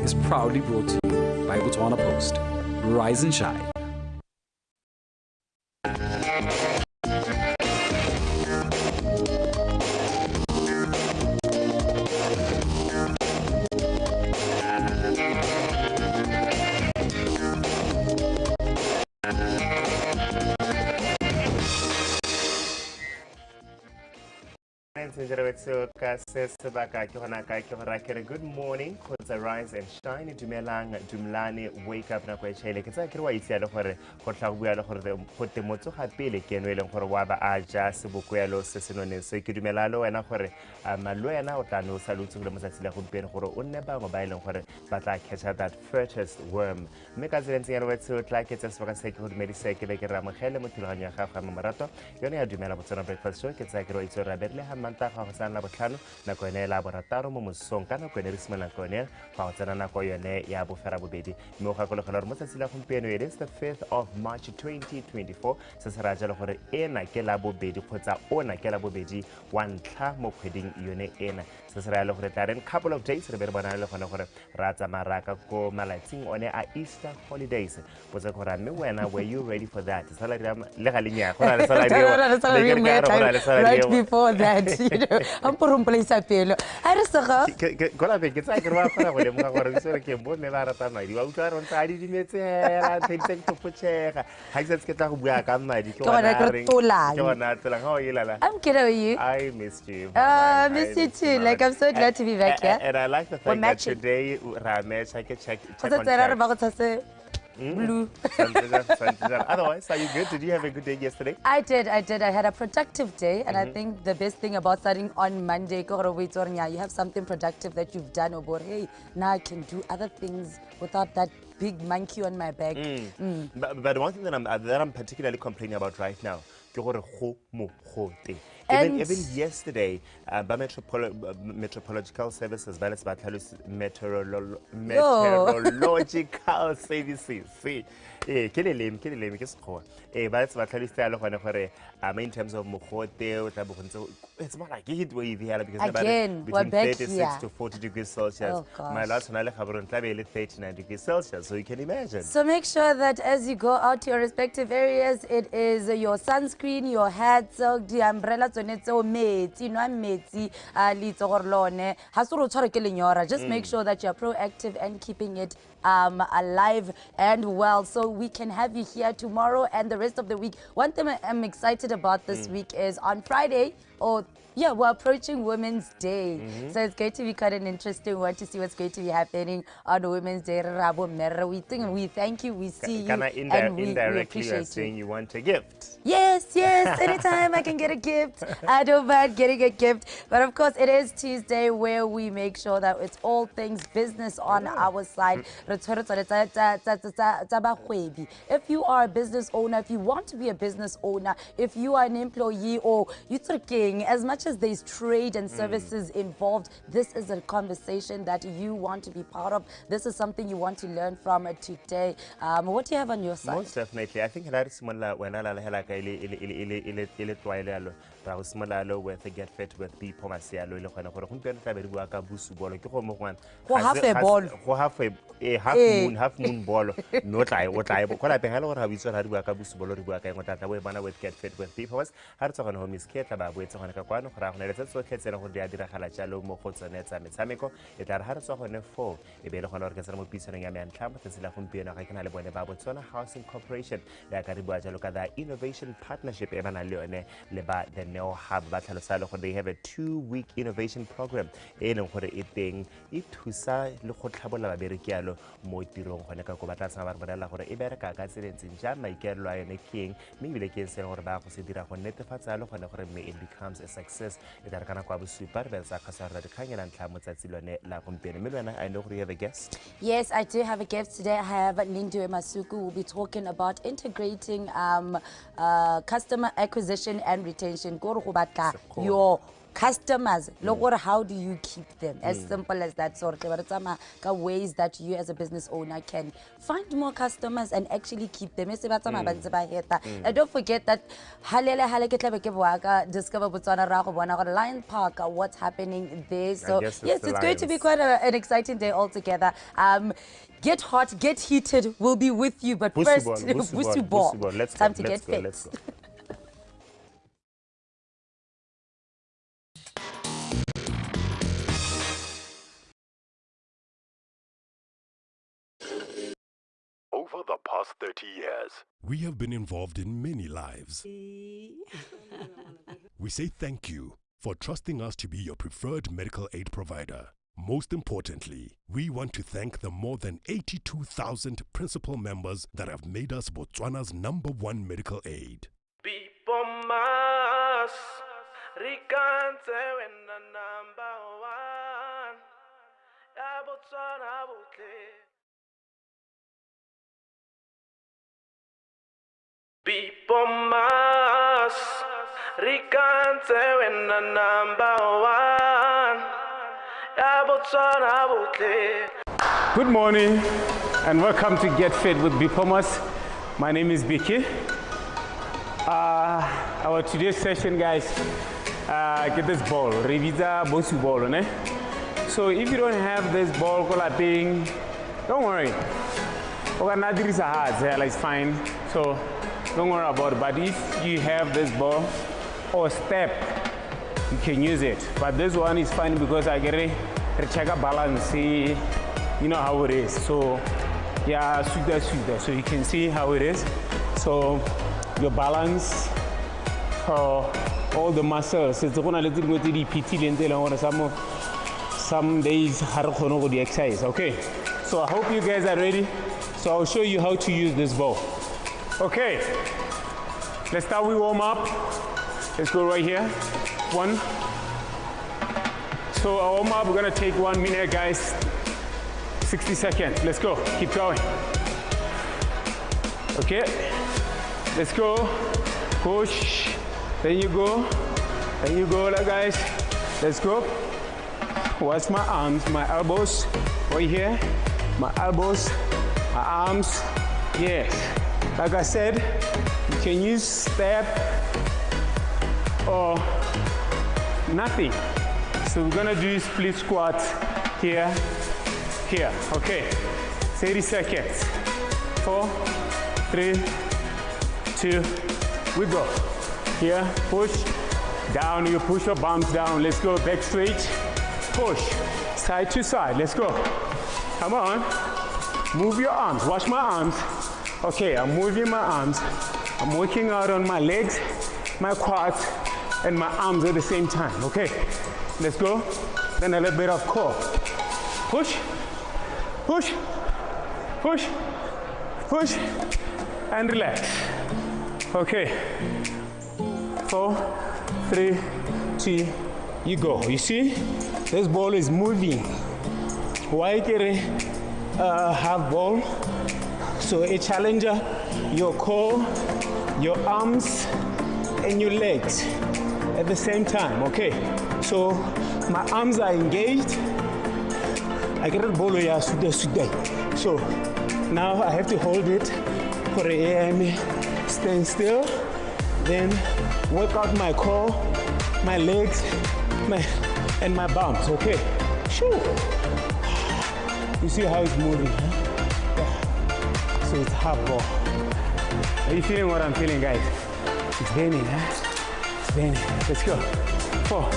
is proudly brought to you by Botswana Post. Rise and shine. Good morning, Rise and shine. DUMELA, DUMELANE, wake up na kwechele. Kitsa kirwa isia lo gore go tlagwa lo gore go temotso ga pele ke no eleng gore wa ba a ja sebokwelo se senone se ke dumela lo wena gore malo ena o tla no salutse go le motsatsi la go pele gore o nne bangwe ba eleng gore ba tla catch that first worm. Me ka tsentse ya re tse o tla ketsa se ba se ke go dumedisa ke le ke ramogele mo thulaganyo ya gago ga morato yone ya dumela Botswana breakfast show ke tsa kirwa itse ra berle ha manta ga go sana botlhano na go ene la borataro mo mosong kana go ene re simana go ene ga go tsena na go yone ya bofera bobedi mo ga go le gore mo tsatsi la gompieno it is the 5th of March 2024 se se ra jalo gore ena ke la bobedi kgotsa ona ke la bobedi wa ntlha mo kgweding yone ena se se ra le gore tla couple of days re be re bona le gone gore ra tsamara ka go malatsing one a Easter holidays botse gore mme wena were you ready for that salary le ga lenya go na le salary right before that you know I'm por un place apelo I just go la be ke tsa ke re wa fara go le mo gore ke sore ke bo ne ba rata madi wa utlwa re ntse a di dimetse ra tse to potchega ha ke se ke tla go bua ka madi ke wona tla ga o ilala I'm kidding with you. I missed you. Miss you too. Like I'm so glad to be back here. And I like the fact that today ra match I can check on Blue. Otherwise, are you good? Did you have a good day yesterday? I did. I had a productive day, and I think the best thing about starting on Monday, you have something productive that you've done. Or hey, now I can do other things without that big monkey on my back. But one thing that I'm particularly complaining about right now, even yesterday, meteorological services, meteorological services, in terms of it's more like heat wave here because again, between 36 to 40 degrees Celsius. Oh, my last one, 39 degrees Celsius, so you can imagine. So make sure that as you go out to your respective areas, it is your sunscreen, your hats, the umbrella, just make sure that you're proactive and keeping it alive and well, so we can have you here tomorrow and the rest of the week. One thing I'm excited about this week is on Friday, we're approaching Women's Day. So it's going to be quite an interesting one to see what's going to be happening on Women's Day. We thank you, we see you, and we appreciate saying you want a gift. Yes, anytime I can get a gift, I don't mind getting a gift. But of course, it is Tuesday where we make sure that it's all things business on our side. If you are a business owner, if you want to be a business owner, if you are an employee or you're thinking, as much as there's trade and services involved, this is a conversation that you want to be part of. This is something you want to learn from today. What do you have on your side? Most definitely. I think that is when I with the get fit with people half moon ball no try what I with get fit with people was hard to home is kate about wait on a caquano so kids and dira halachalo mohots and samiko it are hard to on a four a bit of an orchestra piece and yaman camp and sila from Piano I can have one about Botswana Housing Corporation like a look at that innovation partnership Evan Leone Leba the no have battle they have a 2-week innovation program in what it thing it to say look what Tabola Berikialo Moitiro Honeka Kobata Samarella or Iberca accidents in Jamaica Lion King maybe they can say or back Sidira on Netafatalo and it becomes a success that can acquire super Sakasar the Kanyan and Tamutatsilone La Company. I know we have a guest. Yes, I do have a guest today. I have Lindu Masuku who will be talking about integrating customer acquisition and retention. customers, look, how do you keep them? As simple as that sort of ways that you as a business owner can find more customers and actually keep them. And don't forget that Discover Botswana Lion Park, what's happening there. So yes, it's going to be quite an exciting day altogether. Get hot, get heated, we'll be with you. But first, Busu Ball. Time to get fit. Over the past 30 years, we have been involved in many lives. We say thank you for trusting us to be your preferred medical aid provider. Most importantly, we want to thank the more than 82,000 principal members that have made us Botswana's #1 medical aid. Good morning and welcome to Get Fit with Bipomas. My name is Biki. Our today's session, guys, get this ball, Revisa Bosu ball, ne? So if you don't have this ball, don't worry. It's fine. So don't worry about it. But if you have this ball or step, you can use it. But this one is fine because I get a check a balance. See, you know how it is. So yeah, so you can see how it is. So your balance, all the muscles. It's going a little bit of PT some days the exercise. Okay. So I hope you guys are ready. So I'll show you how to use this ball. Okay. Let's start with warm up. Let's go right here. 1. So our warm up, we're gonna take 1 minute, guys. 60 seconds. Let's go. Keep going. Okay. Let's go. Push. Then you go. Then you go, guys. Let's go. Watch my arms, my elbows. Right here. My elbows, my arms. Yes. Like I said, you can use step or nothing. So we're gonna do split squats here, here. Okay. 30 seconds. 4, 3, 2, we go. Here, push. Down, you push your bumps down. Let's go, back straight. Push. Side to side, let's go. Come on. Move your arms, watch my arms. Okay, I'm moving my arms. I'm working out on my legs, my quads, and my arms at the same time. Okay, let's go. Then a little bit of core. Push, push, push, push, and relax. Okay, 4, 3, 2, you go. You see, this ball is moving. Why get a half ball? So a challenger, your core, your arms, and your legs at the same time. Okay, so my arms are engaged. I get a ball here, so now I have to hold it for a AM, stand still, then work out my core, my legs, and my bumps. Okay, sure. You see how it's moving, huh? Yeah. So it's half ball. Are you feeling what I'm feeling, guys? It's burning, huh? It's burning. Let's go. 4,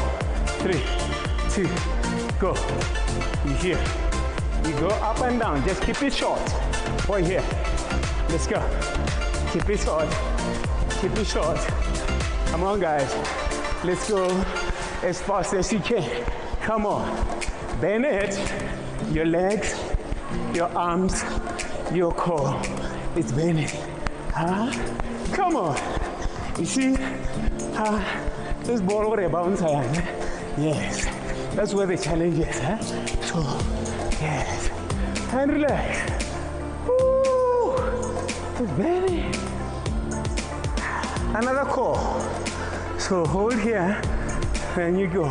3, 2, go. You here. You go up and down. Just keep it short. Right here. Let's go. Keep it short. Keep it short. Come on, guys. Let's go as fast as you can. Come on. Bend it. Your legs, your arms, your core. It's bending. Huh? Come on. You see? This ball will bounce. Yes. That's where the challenge is. Huh? So, yes. And relax. Woo! It's bending. Another core. So hold here. and you go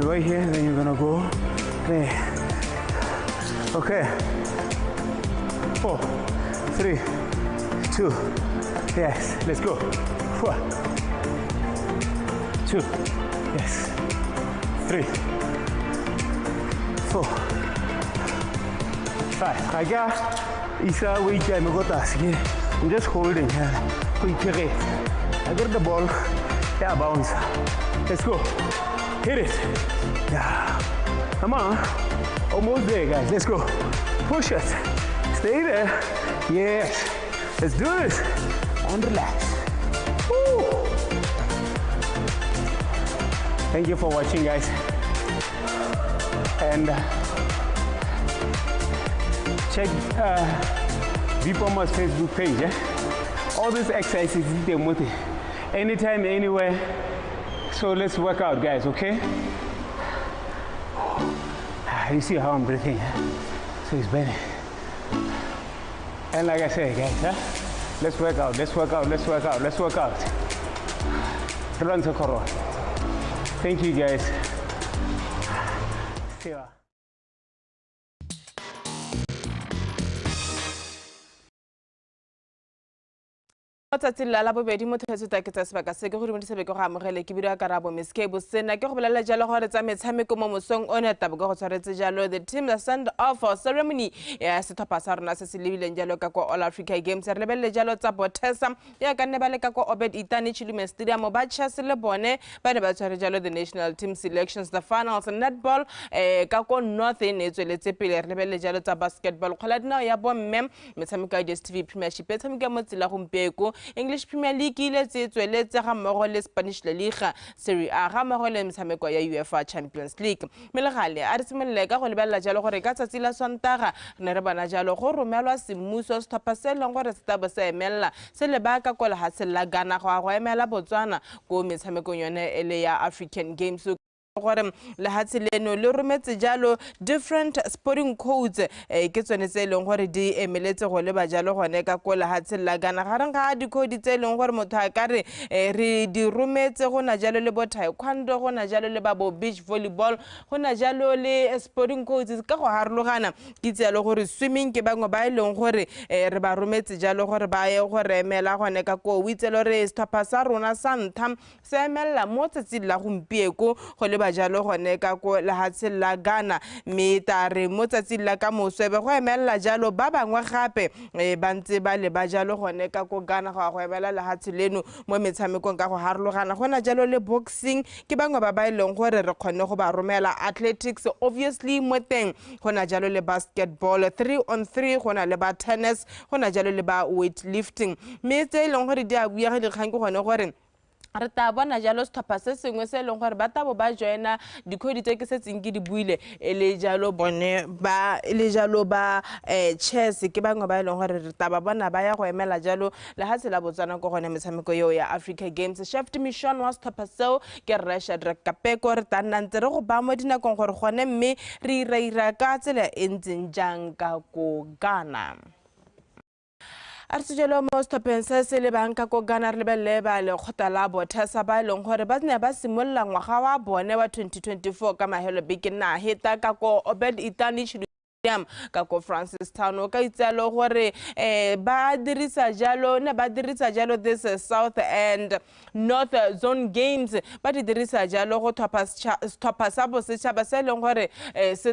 right here, then you're gonna go there. Okay. 4, 3, 2. Yes, let's go. 4, 2. Yes. 3, 4, 5. I got Isa weekend. I'm just holding here. I get the ball. Yeah, bounce. Let's go. Hit it. Yeah. Come on. Almost there, guys. Let's go. Push it. Stay there. Yes. Let's do this. And relax. Woo. Thank you for watching, guys. And check Vipoma's Facebook page. All these exercises anytime, anywhere. So let's work out, guys, okay? You see how I'm breathing, so it's better. And like I said, guys, let's work out, let's work out, let's work out, let's work out. Run to Koro. Thank you, guys. See ya. Matsatsi la bobedi mo tshwetso ke tsa sebaka se ke go dimodisa be ke go amogele ke bidwa karabo Miskebo sena ke go bolela jalo gore tsa metshameko mo mosong one tabo go tshwaretse jalo the team that send off for ceremony ya sethopa sa rona se se lebileng jalo ka kwa All Africa Games re lebelle jalo tsa Botesa ya ka ne ba le ka kwa Obed Itani Chilume Stadium ba chase le bone ba ne ba tshware jalo the national team selections the finals netball ka kwa North in etsweletse pele re lebelle jalo tsa basketball kgola dinao ya bomme metshameko ya DStv Premiership tshameka mo tsela gompieko English Premier League ile tsweletse ga mmogo le Spanish La Liga Serie A ga mmogo le metshameko ya UEFA Champions League melegale a re simolole ka go lebella jalo gore ka tsatsi la Sontaga ne re bona jalo go romelwa semmuso sethopa se leng gore se tabo se emela se le ba ka kola ha se la Ghana go emela Botswana go metshameko yone ele ya African Games gore le hatsi leno le rometse jalo different sporting codes ke tsone tse leng gore di emeletse go le ba jalo gone ka kola hatsi la Ghana gareng ga di code tse leng gore motho a ka re re di rometse go na jalo le bo taekwondo go na jalo le ba bo beach volleyball go na jalo le sporting codes ka go harologana ke tselo gore swimming ke bangwe ba leng gore re ba rometse jalo gore ba ye gore emela gone ka go witselo re stopper sa rona sa ntham se emela mo tsetsi la gompieko go le jalo gone ka go lehatsi la Ghana mme tare mo tsatsi la ka moswebe go emela jalo ba bangwe gape ba ntse ba le ba jalo gone ka go Ghana go emela lehatsi leno mo metshamekong ka go harologana gona jalo le boxing ke bangwe ba ba ileng gore re kgone go ba romela athletics obviously mo teng gona jalo le basketball 3-on-3 gona le ba tennis gona jalo le ba weightlifting mme tse ileng gore di a buya ga dikgang ke gone gore re ta bona jalo sethopa se sengwe se leng gore ba tabo ba joina dikhodi tse ke setseng ke di buile ele jalo bone ba ele jalo ba chess ke bangwe ba leng gore re taba bona ba ya go emela jalo le ha se la Botswana go gone metshameko yo ya Africa Games Chef mission was sethopa seo ke Rashad Rakapeko re tana ntse re go ba mo dinakong gore gone mme re ira ka tsela entseng jang ka go Ghana Arsijelo most pensa se le banka ko Ghana re lebelle ba le khota la Botesa ba leng gore ba ne ba simolla ngwaga wa bone wa 2024 ka mahelo bikina heta ka ko Obed Itani ka ko Francis Town ka itsalo gore ba dirisa jalo this South and North Zone Games ba di dirisa jalo go thopa sa bo se tshaba se leng gore se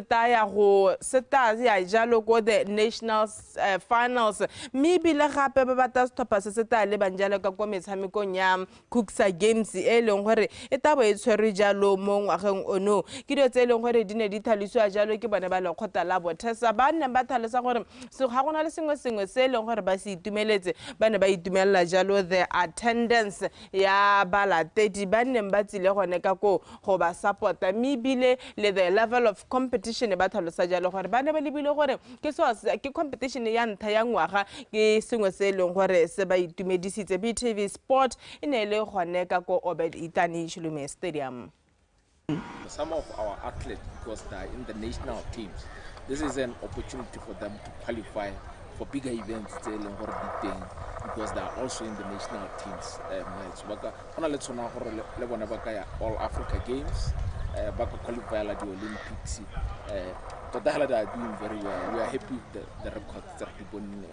ya jalo go the national finals mme bile gape ba bata thopa se ta le banjalo ka ko metshamekong ya Kuksa Games e leng gore e tabo e tshwere jalo mo ngwageng ono ke dio tse leng gore di ne di thaliswa jalo ke bana ba le khota la Botesa ba ne ba thalesa gore se ga gona le sengwe se leng gore ba se itumeletse ba ne ba itumella jalo the attendance ya balatedi ba ne ba tsile gone ka go ba supporta mme bile le the level of competition ba thalosa jalo gore ba ne ba lebile gore ke competition ya ntha ya ngwaga ke sengwe se leng gore se ba itumedisitse BTV Sport ine le gone ka go Obed Itani Chilume Stadium. Some of our athletes, because they are in the national teams, this is an opportunity for them to qualify for bigger events because they are also in the national teams. Let's All Africa Games, qualify the Olympics. But they are doing very well. We are happy with the records that people know.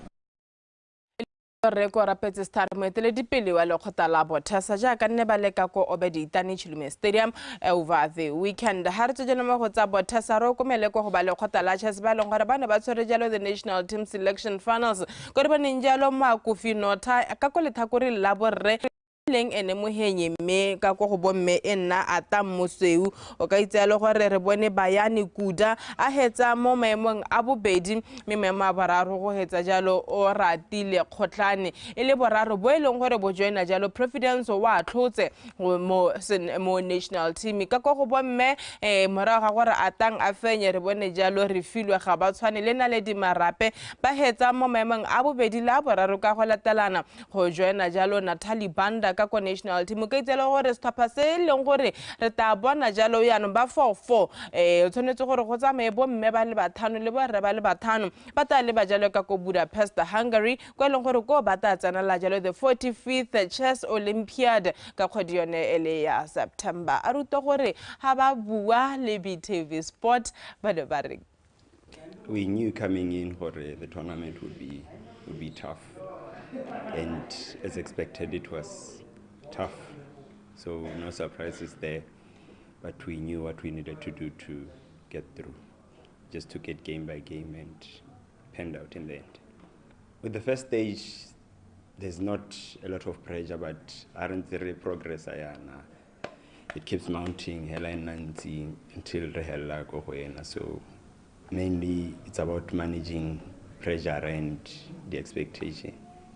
Rekora petse star moeteledipele wa lekgotla la bothasa jaaka nne ba leka ko Obedi Itani Chilume Stadium over the weekend. Ha re tsena mo go tsa bothasa re komele ko go ba lekgotla la chess ba leng gore ba ne ba tshwere jalo the national team selection finals go re boneng jalo Makofi Nota ka go lethakore la borre leng ene mohenye mme ka go go bomme enna ata mosweu o ka itsealo gore re bone Bayani Kuda a hetsa mo maemong a bobedi memo a boraro go hetsa jalo o Ratile Khotlane ile boraro bo eleng gore bo joina jalo Providence wa tlhotse mo national team ka go go bomme morago ga gore atang a fenye re bone jalo re filwe ga ba tshwane le na le di marape ba hetsa mo maemong a bobedi la boraro ka go latelana go joina jalo Natalie Banda ka ko national team ka itsela gore stapa se leng gore re ta bona jalo yana ba 4-4 tshwanetse gore go tsamaye bo mme ba le bathano le bo re ba le bathano ba ta le ba jalo ka ko Budapest Hungary go leng gore ko ba ta tsena la jalo the 45th chess olympiad ka kgwedi yone ele ya September a ruta gore ha ba bua le BTV Sport ba de ba re we knew coming in for the tournament would be tough, and as expected it was tough, so no surprises there, but we knew what we needed to do to get through, just to get game by game and panned out in the end. With the first stage there's not a lot of pressure, but aren't there progress ayana, it keeps mounting until the go wena. So mainly it's about managing pressure and the expectation.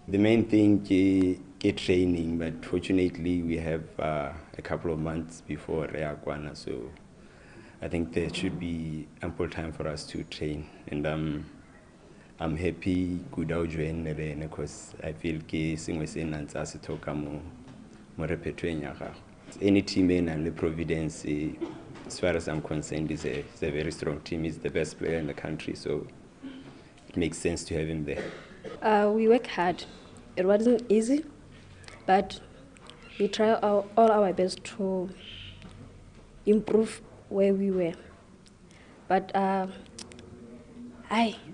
The main thing is training, but fortunately we have a couple of months before Reagwana, so I think there should be ample time for us to train, and I'm happy good out join because I feel any team in the Providence, as far as I'm concerned, is a very strong team. He's the best player in the country, so it makes sense to have him there. We work hard. It wasn't easy, but we try all our best to improve where we were. But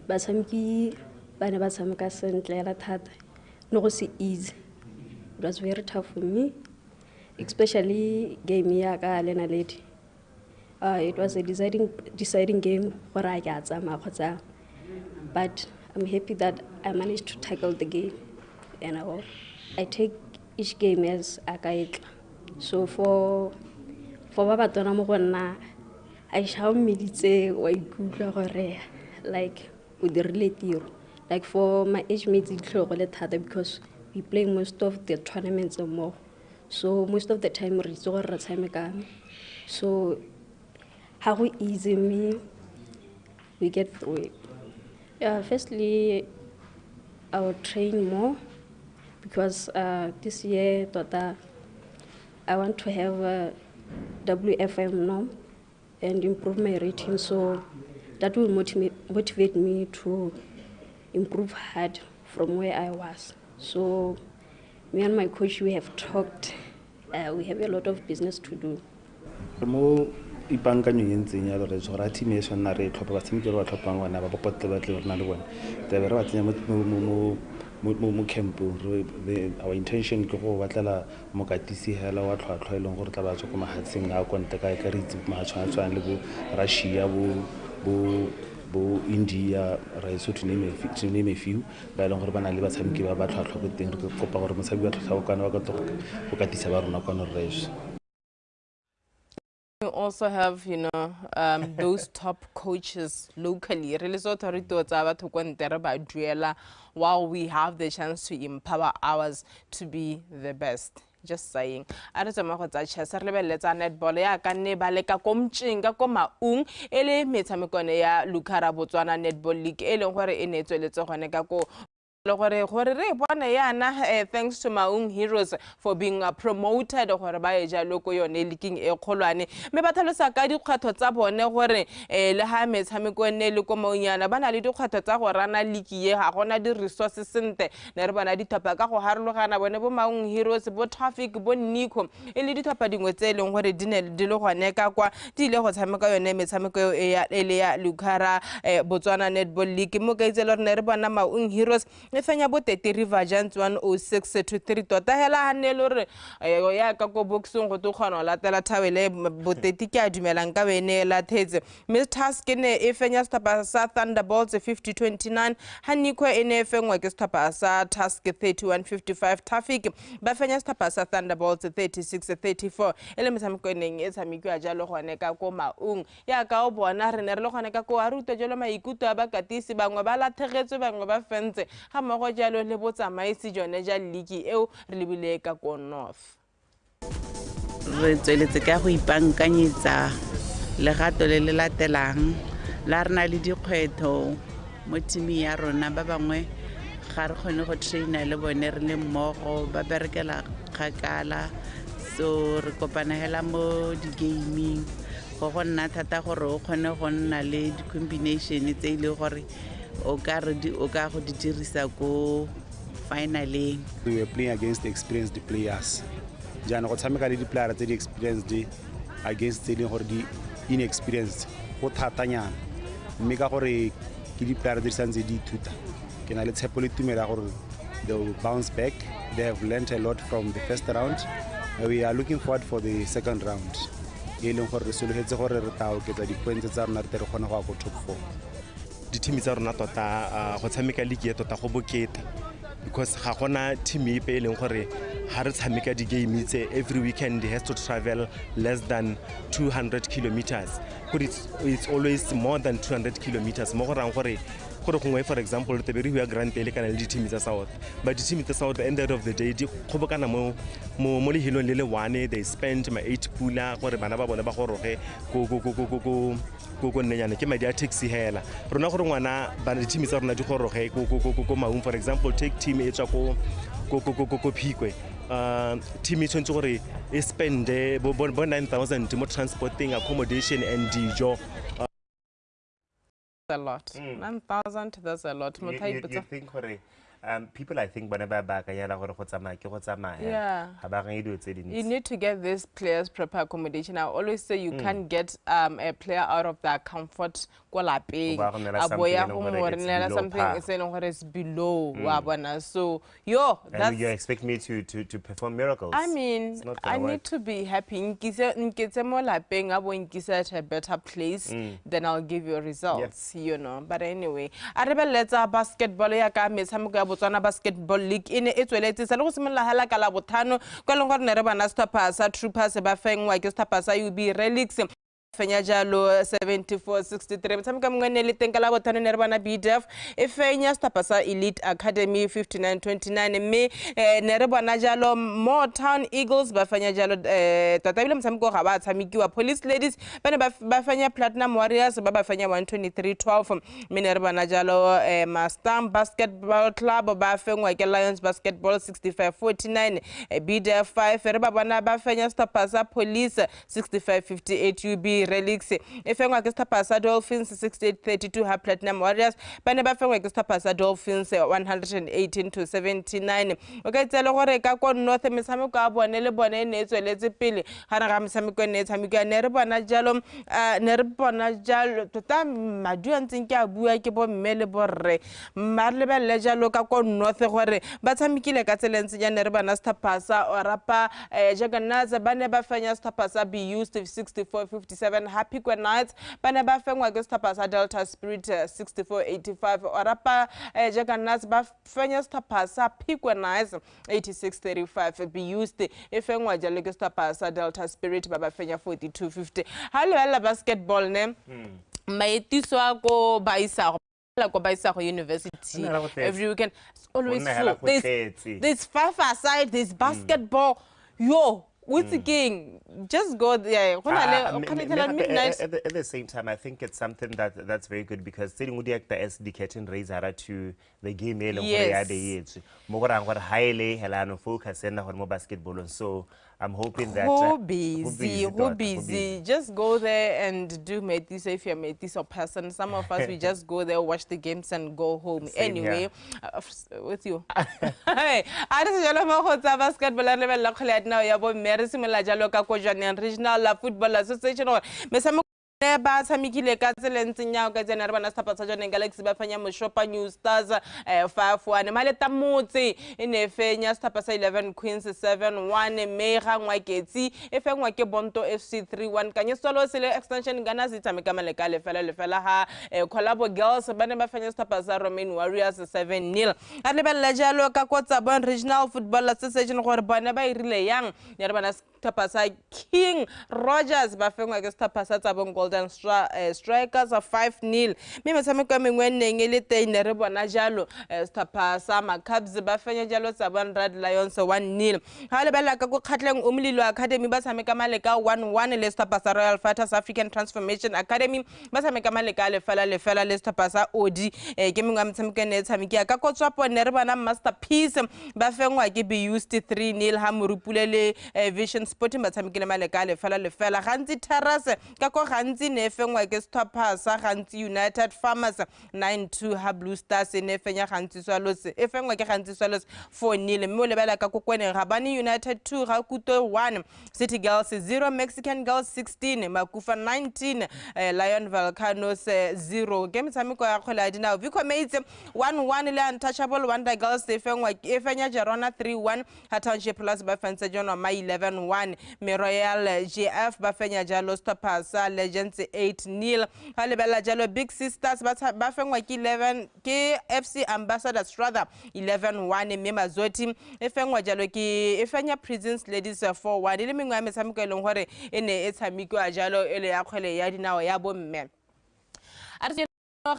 basamki bana basamka sentle thata no go se easy. It was very tough for me, especially game ya ka lena lady. It was a deciding game for I got but I'm happy that I managed to tackle the game, and I take each game as a guide. So for Babatona Mogona, I shall meet like with the relative. Like for my age mates, because we play most of the tournaments or more. So most of the time, so how easy we get through it. Firstly, I will train more because this year I want to have a WFM norm and improve my rating, so that will motivate me to improve hard from where I was. So me and my coach, we have talked. We have a lot of business to do. Ipankanyo yentseng ya gore tsora team e sona re tlhopha batshamekelo ba tlhophang wana ba potle ba tle rena le bona tla be re ba tsenya mo camp. Our intention ke go batlela mokatisi hela wa tlhwatlhwa ileng gore tla ba tswa go mahatseng a konta ka re itse matshwana le bo Russia bo India ra so to name a few ba ileng gore ba na le batshameki ba tlhwatlhwa go teng re kopa gore motshameki ba tlhwatlhwa kana ba ka go katisa ba rona kana re We also have, those top coaches locally. While we have the chance to empower ours to be the best. Just saying. A re tsama go tsa chess re lebeletsa netball ya ka nne ba leka ko mtšinga ko maung ele metshamekone ya Lukara Botswana Netball League e leng gore e ne tsweletse gone ka ko Thanks to Maung Heroes for being promoted gore ba e ja loko yone leaking e kgolwane me ba tlhalosa ka dikgwetho tsa bone gore le ha metshameko ne le ko maunyana ba na le dikgwetho tsa go rana leaky ye ga gona di resources sente ne re bona dithopa ka go harologana bone bo Maung Heroes bo Traffic bo Nico e le dithopa dingwe tse leng gore di ne di le gone ka kwa di ile go tshameka yone metshameko e le ya Lukara Botswana Netball League mo ka itse le re bona Maung Heroes e fenya bo 30 River Giants 106-3 tota hela hanelo re ya ka go boxing go tokgona la tela thawele bo 30 ke a dumelang ka wene la thetse Miss Task ne e fenya stapa sa Thunderbolts 50-29 Haniko ene e fengwa ke stapa sa Task 31-55 Traffic ba fenya stapa sa Thunderbolts 36-34 ele metshameko ene e tshamekwa jalo gone ka ko Maung ya ka o bona re ne re le gone ka ko a ruta jalo maikuto ba katisi bangwe ba lathegetse bangwe ba fentse ga mmogo jalo le botsamaisi jone ja league eo re lebile ka ko North re tsweletse ka go ipankanyetsa legato le le latelang la rena le dikgwetho mo timi ya rona ba bangwe ga re kgone go traina le bone re le mmogo ba berekela kgakala so re kopana hela mo di-gaming go nna thata gore o kgone go nna le di-combination tse ile gore o ka go di dirisa ko finally. We were playing against the experienced players. Jana go tshameka le di-players tse di-experienced against tse leng gore di inexperienced go thatanyana mme ka gore ke di-players tse di santse di ithuta ke na le tshepo le tumela gore they will bounce back. They have learned a lot from the first round. We are looking forward for the second round. E leng gore re sologetse gore re tla oketsa di-points tsa rona re tle re kgone go ya ko top 4. Di-team tsa rona tota go tshameka league e tota go bokete because ga gona team e pe leng gore ha re tshameka di-game tse every weekend has to travel less than 200 kilometers but it's always more than 200 kilometers mo go rang gore gongwe for example re tebe re hua grand pele kana le di-team tsa south but di-team tsa south at the end of the day di kgobokana mo lehelong le le one they spend ma 8 pula gore bana ba bone ba goroge go nnenyane ke madi a taxi hela rona gore ngwana ba di-team tsa rona di goroge go Maung for example take team e tswa go Phikwe team e tshwantse gore e spende bo 9,000 mo transporting accommodation and dijo a lot. 9,000, that's a lot. You think people I think whenever you need to get these players proper accommodation. I always say you can't get a player out of their comfort something is below so and you expect me to perform miracles. I mean I need to be happy at a better place then I'll give you results, you know. But anyway, let's basketball Botswana Basketball League in it tsweletse sa le go simolola hela ka la bothano kwa leng gore ne re bana stapa sa Troopers ba fengwa ke stapa sa UB Relics fenya jalo 74-63 metshameko mongwe ne le teng ka la bothano ne re bana BDF e fenya stapa sa Elite Academy 59-29 mme ne re bona jalo Motown Eagles ba fenya jalo tota bile metshameko ga ba tshamekiwa Police Ladies ba fenya Platinum Warriors ba fenya 123-12 mme ne re bona jalo Mastam Basketball Club ba fengwa ke Lions Basketball 65-49 BDF 5 re ba bona ba fenya stapa sa Police 65-58 UB Relics e fengwa ke stapa sa Dolphins 68-32 ha Platinum Warriors ba ne ba fengwa ke stapa sa Dolphins 118-79 o ka tsela gore ka ko North metshameko a bone le bone ne tsweletse pele ga re ga metshameko ne tshameka ne re bona jalo tota madu antseng ke a bua ke bo mme le borre mma le ba le jalo ka ko North gore ba tshamekile ka tselentse ya ne re bona stapa sa Orapa Jaganaza ba ne ba fenya stapa sa BU 64-57 Happy Nights bana ba fengwa ke stapa sa Delta Spirit 64-85 Orapa Jaganaza ba fenya stapa sa Pikwe Nights 86-35 BUST e fengwa jalo ke stapa sa Delta Spirit ba fenya 42-50 halo basketball ne maetiso a go baisa University every weekend it's always full. There's five aside, there's basketball. Yo, What's king? Just go there. Midnight. At the same time, I think it's something that's very good because sitting with the SDK raiser to the game Yes. highly helano focus and on basketball, and so I'm hoping that Who busy. Just go there and do Metis if you're Metis or person. Some of us we just go there, watch the games, and go home. Anyway, with you. Hey, I just basketball now. Regional Football Association or ba tshamekile ka tselentseng ya ka tsena re bana stapa sa jone Galaxy ba fanya Moshopa New Stars 5-1 maleta motse ene fenya stapa sa 11 Queens 7-1 mega ngwaketsi e fengwa ke Bonto FC 3-1 kanye solo sele extension gana zitsameka maleka lefela ha Collabo Girls bana ba fenya stapa sa Romain Warriors 7-0 a le bella jalo ka kotsa bon Regional Football Association gore bana ba irile yang ya re bana stapa sa King Rogers ba fengwa ke stapa sa tsabong Golden Strikers of 5-0 me metshameko mengwe neng e le teng re bona jalo stapa sa Macabs ba fenya jalo tsa bon Red Lions 1-0 ha le bela ka go khatleng Umlilo Academy ba tshameka maleka 1-1 le stapa sa Royal Fighters African Transformation Academy ba tshameka maleka lefela le stapa sa Odi ke mengwe metshameko ne tshameki ka kotswapo ne re bona Masterpiece ba fengwa ke Beused 3-0 ha Morupulele Vision Sporting ba tshamekile maleka lefela gantsi Terrace ka go gantsi ne fengwa ke Stapa sa gantsi United Farmers 9-2 ha Blue Stars ne fenya gantsi swalose e fengwa ke gantsi swalose 4-0 mme le bela ka kokwane Rabani United 2 ga Kuto 1 City Girls 0 Mexican Girls 16 Makufa 19 Lion Volcanoes 0 game tsamiko ya kgola dinao Vico Mates 1-1 le Untouchable Wonder Girls e fenya Gerona 3-1 ha Township Plus ba fensa Jono ma 11-1 me Royal GF ba fenya jalo Stapa sa Legends 8-0 ha le bela jalo Big Sisters ba fengwa ke 11 ke FC Ambassadors rather 11-1 mme Mazoti e fengwa jalo ke e fenya Prisons Ladies 4-1 le mengwe ya metshameko e leng gore ene e tshamikwa jalo ele ya kgwele ya dinao ya bomme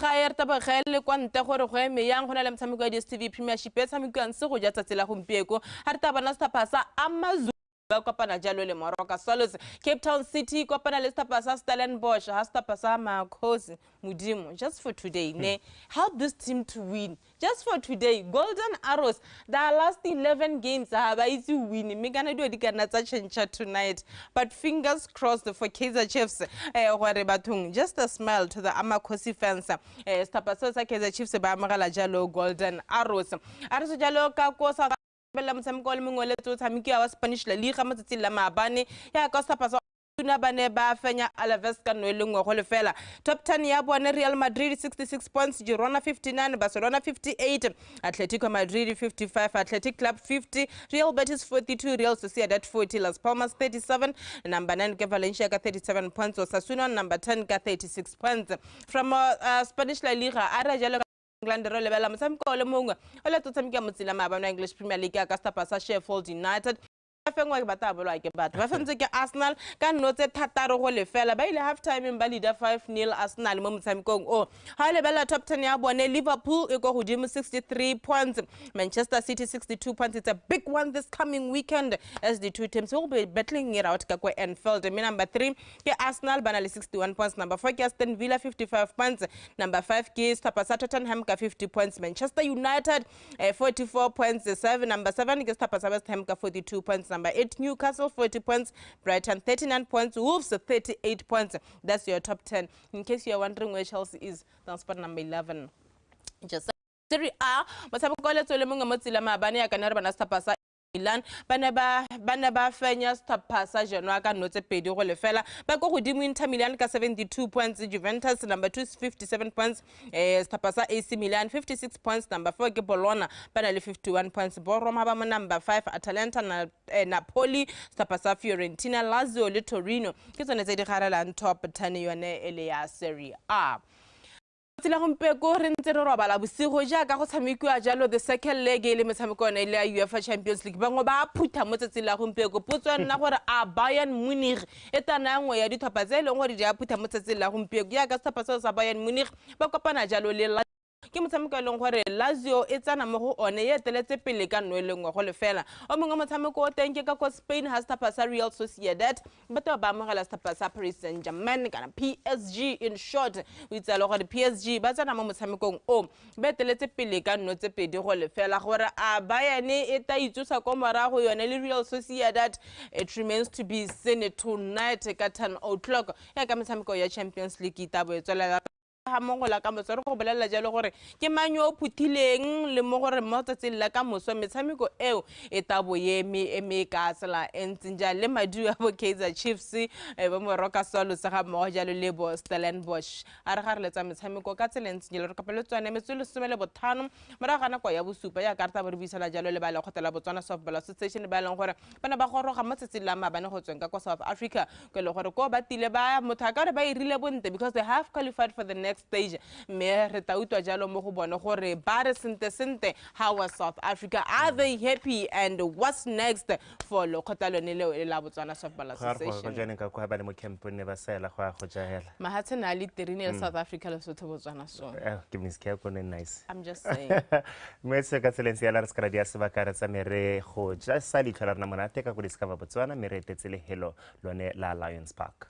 ga erta ba gele kwa nte gore go eme yang gona le metshameko ya DStv Premiership e tshamikwa ntse go ja tsatsela gompieko ha re ta bana stapa sa Amazon ba kopana jalo le Moroka Swallows Cape Town City kopana le stapa sa Stellenbosch ha stapa sa Makhosi Mudimo just for today ne help this team to win just for today Golden Arrows the last 11 games ha ba itse win me kana dio di kana tsa chencha tonight but fingers crossed for Kaizer Chiefs gore bathong just a smile to the Amakhosi fans stapa sa Kaizer Chiefs ba amagala jalo Golden Arrows a re jalo ka kosa bela mtshameko le mengwe le tshamiki wa Spanish La Liga matsatsi la maabane ya ka stapa sa tuna bane ba fenya Alaves ka no le ngwe go lefela top 10 ya bone Real Madrid 66 points Girona 59 Barcelona 58 Atletico Madrid 55 Athletic Club 50 Real Betis 42 Real Sociedad 40 Las Palmas 37 number 9 ke Valencia ka 37 points Osasuna number 10 ka 36 points from Spanish La Liga ara jalo England re lebela motsamiko le mongwe o le tsamika motsila maabane English Premier League ka stapa sa Sheffield United ba fengwa ke batabolwa ke batho ba fentse ke Arsenal ka notse thataro go lefela ba ile half time ba leader 5-0 Arsenal mo motsamikong o ha le bela top 10 ya bone Liverpool e go godimo 63 points Manchester City 62 points it's a big one this coming weekend as the two teams will be battling it out ka kwa Anfield number 3 ke Arsenal bana le 61 points number 4 ke Aston Villa 55 points number 5 ke Tottenham ka 50 points Manchester United 44 points 7 number 7 ke West Ham ka 42 points number 8 Newcastle 40 points Brighton 39 points Wolves 38 points that's your top 10 in case you're wondering where Chelsea is down spot number 11 just Serie A motshameko le tsole mongwe mo tsela maabane ya kana re bana stapa sa Milan bana ba fenya stapa sa Genoa ka notse pedi go lefela ba go godimo Inter Milan ka 72 points Juventus number 2 is 57 points stapa sa AC Milan 56 points number 4 ke Bologna bana le 51 points Roma ba mo number 5 Atalanta na Napoli stapa sa Fiorentina Lazio le Torino ke tsone tse di garalang top 10 yone ele ya Serie A tsela gompeko re ntse re robala bosigo jaaka go tshamekwa jalo the second leg le metshameko ne le UEFA Champions League bangwe ba phutha mo tsela gompeko potso nna gore a Bayern Munich e tana ngwe ya dithopa tse leng gore di a phutha mo tsela gompeko jaaka stapa sa Bayern Munich ba kopana jalo le ke motshameko leng gore Lazio e tsana mo go one ye teletse pele ka no lengwe go lefela o mongwe motshameko o teng ke ka ko Spain ha sta pasa Real Sociedad but ba mogela sta pasa Paris Saint-Germain kana PSG in short o itse le gore PSG ba tsana mo motshamekong o be teletse pele ka no tse pedi go lefela gore a Bayern e ta itsusa ko morago yone le Real Sociedad. It remains to be seen tonight at 10 o'clock ya ka motshameko ya Champions League itabo e tswela ha mongola ka motsore go bolela jalo gore ke manyo o phuthileng le mo gore mo tsatsing la ka moso metshameko eo e tabo eme ka tsela entsinja le madu a bo Kaizer Chiefs ba mo roka solo se ga mo jalo le bo Stellenbosch a re ga re letsa metshameko ka tsela entsinja le re kapeletswana metsolo somele bothano mara ga nako ya bosupa ya karta bo re bisala jalo le ba le khotela Botswana Softball Association ba leng gore bana ba goroga mo tsatsing la mabane go tswenka kwa South Africa ke le gore ko ba tile ba mothaka re ba irile bonte because they have qualified for the next stage me re ta utwa jalo mo go bone gore ba re sente how was South Africa, are they happy, and what's next for lokotalo ne le la Botswana Softball Association go jana ka kwa ba le mo camp ne ba sela go go jahela mahatse na le terine South Africa le Sotho Botswana so give me scare ko nice I'm just saying me se ka tselense ya la re skra dia se ba ka re tsa mere go ja sa li tlhola rena monate ka go discover Botswana mere tetsele hello lone la Lions Park.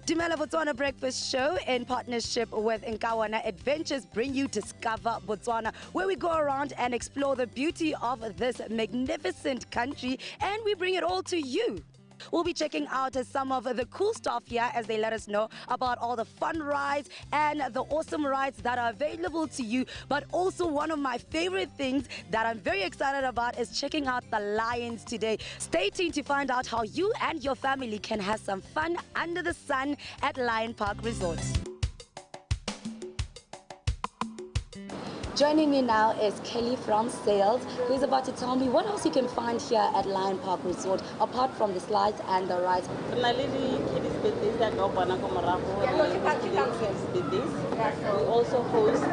DUMELA Botswana Breakfast Show in partnership with Nkawana Adventures bring you Discover Botswana, where we go around and explore the beauty of this magnificent country, and we bring it all to you. We'll be checking out some of the cool stuff here as they let us know about all the fun rides and the awesome rides that are available to you. But also one of my favorite things that I'm very excited about is checking out the lions today. Stay tuned to find out how you and your family can have some fun under the sun at Lion Park Resort. Joining me now is Kelly from Sales, who's about to tell me what else you can find here at Lion Park Resort, apart from the slides and the rides. We also host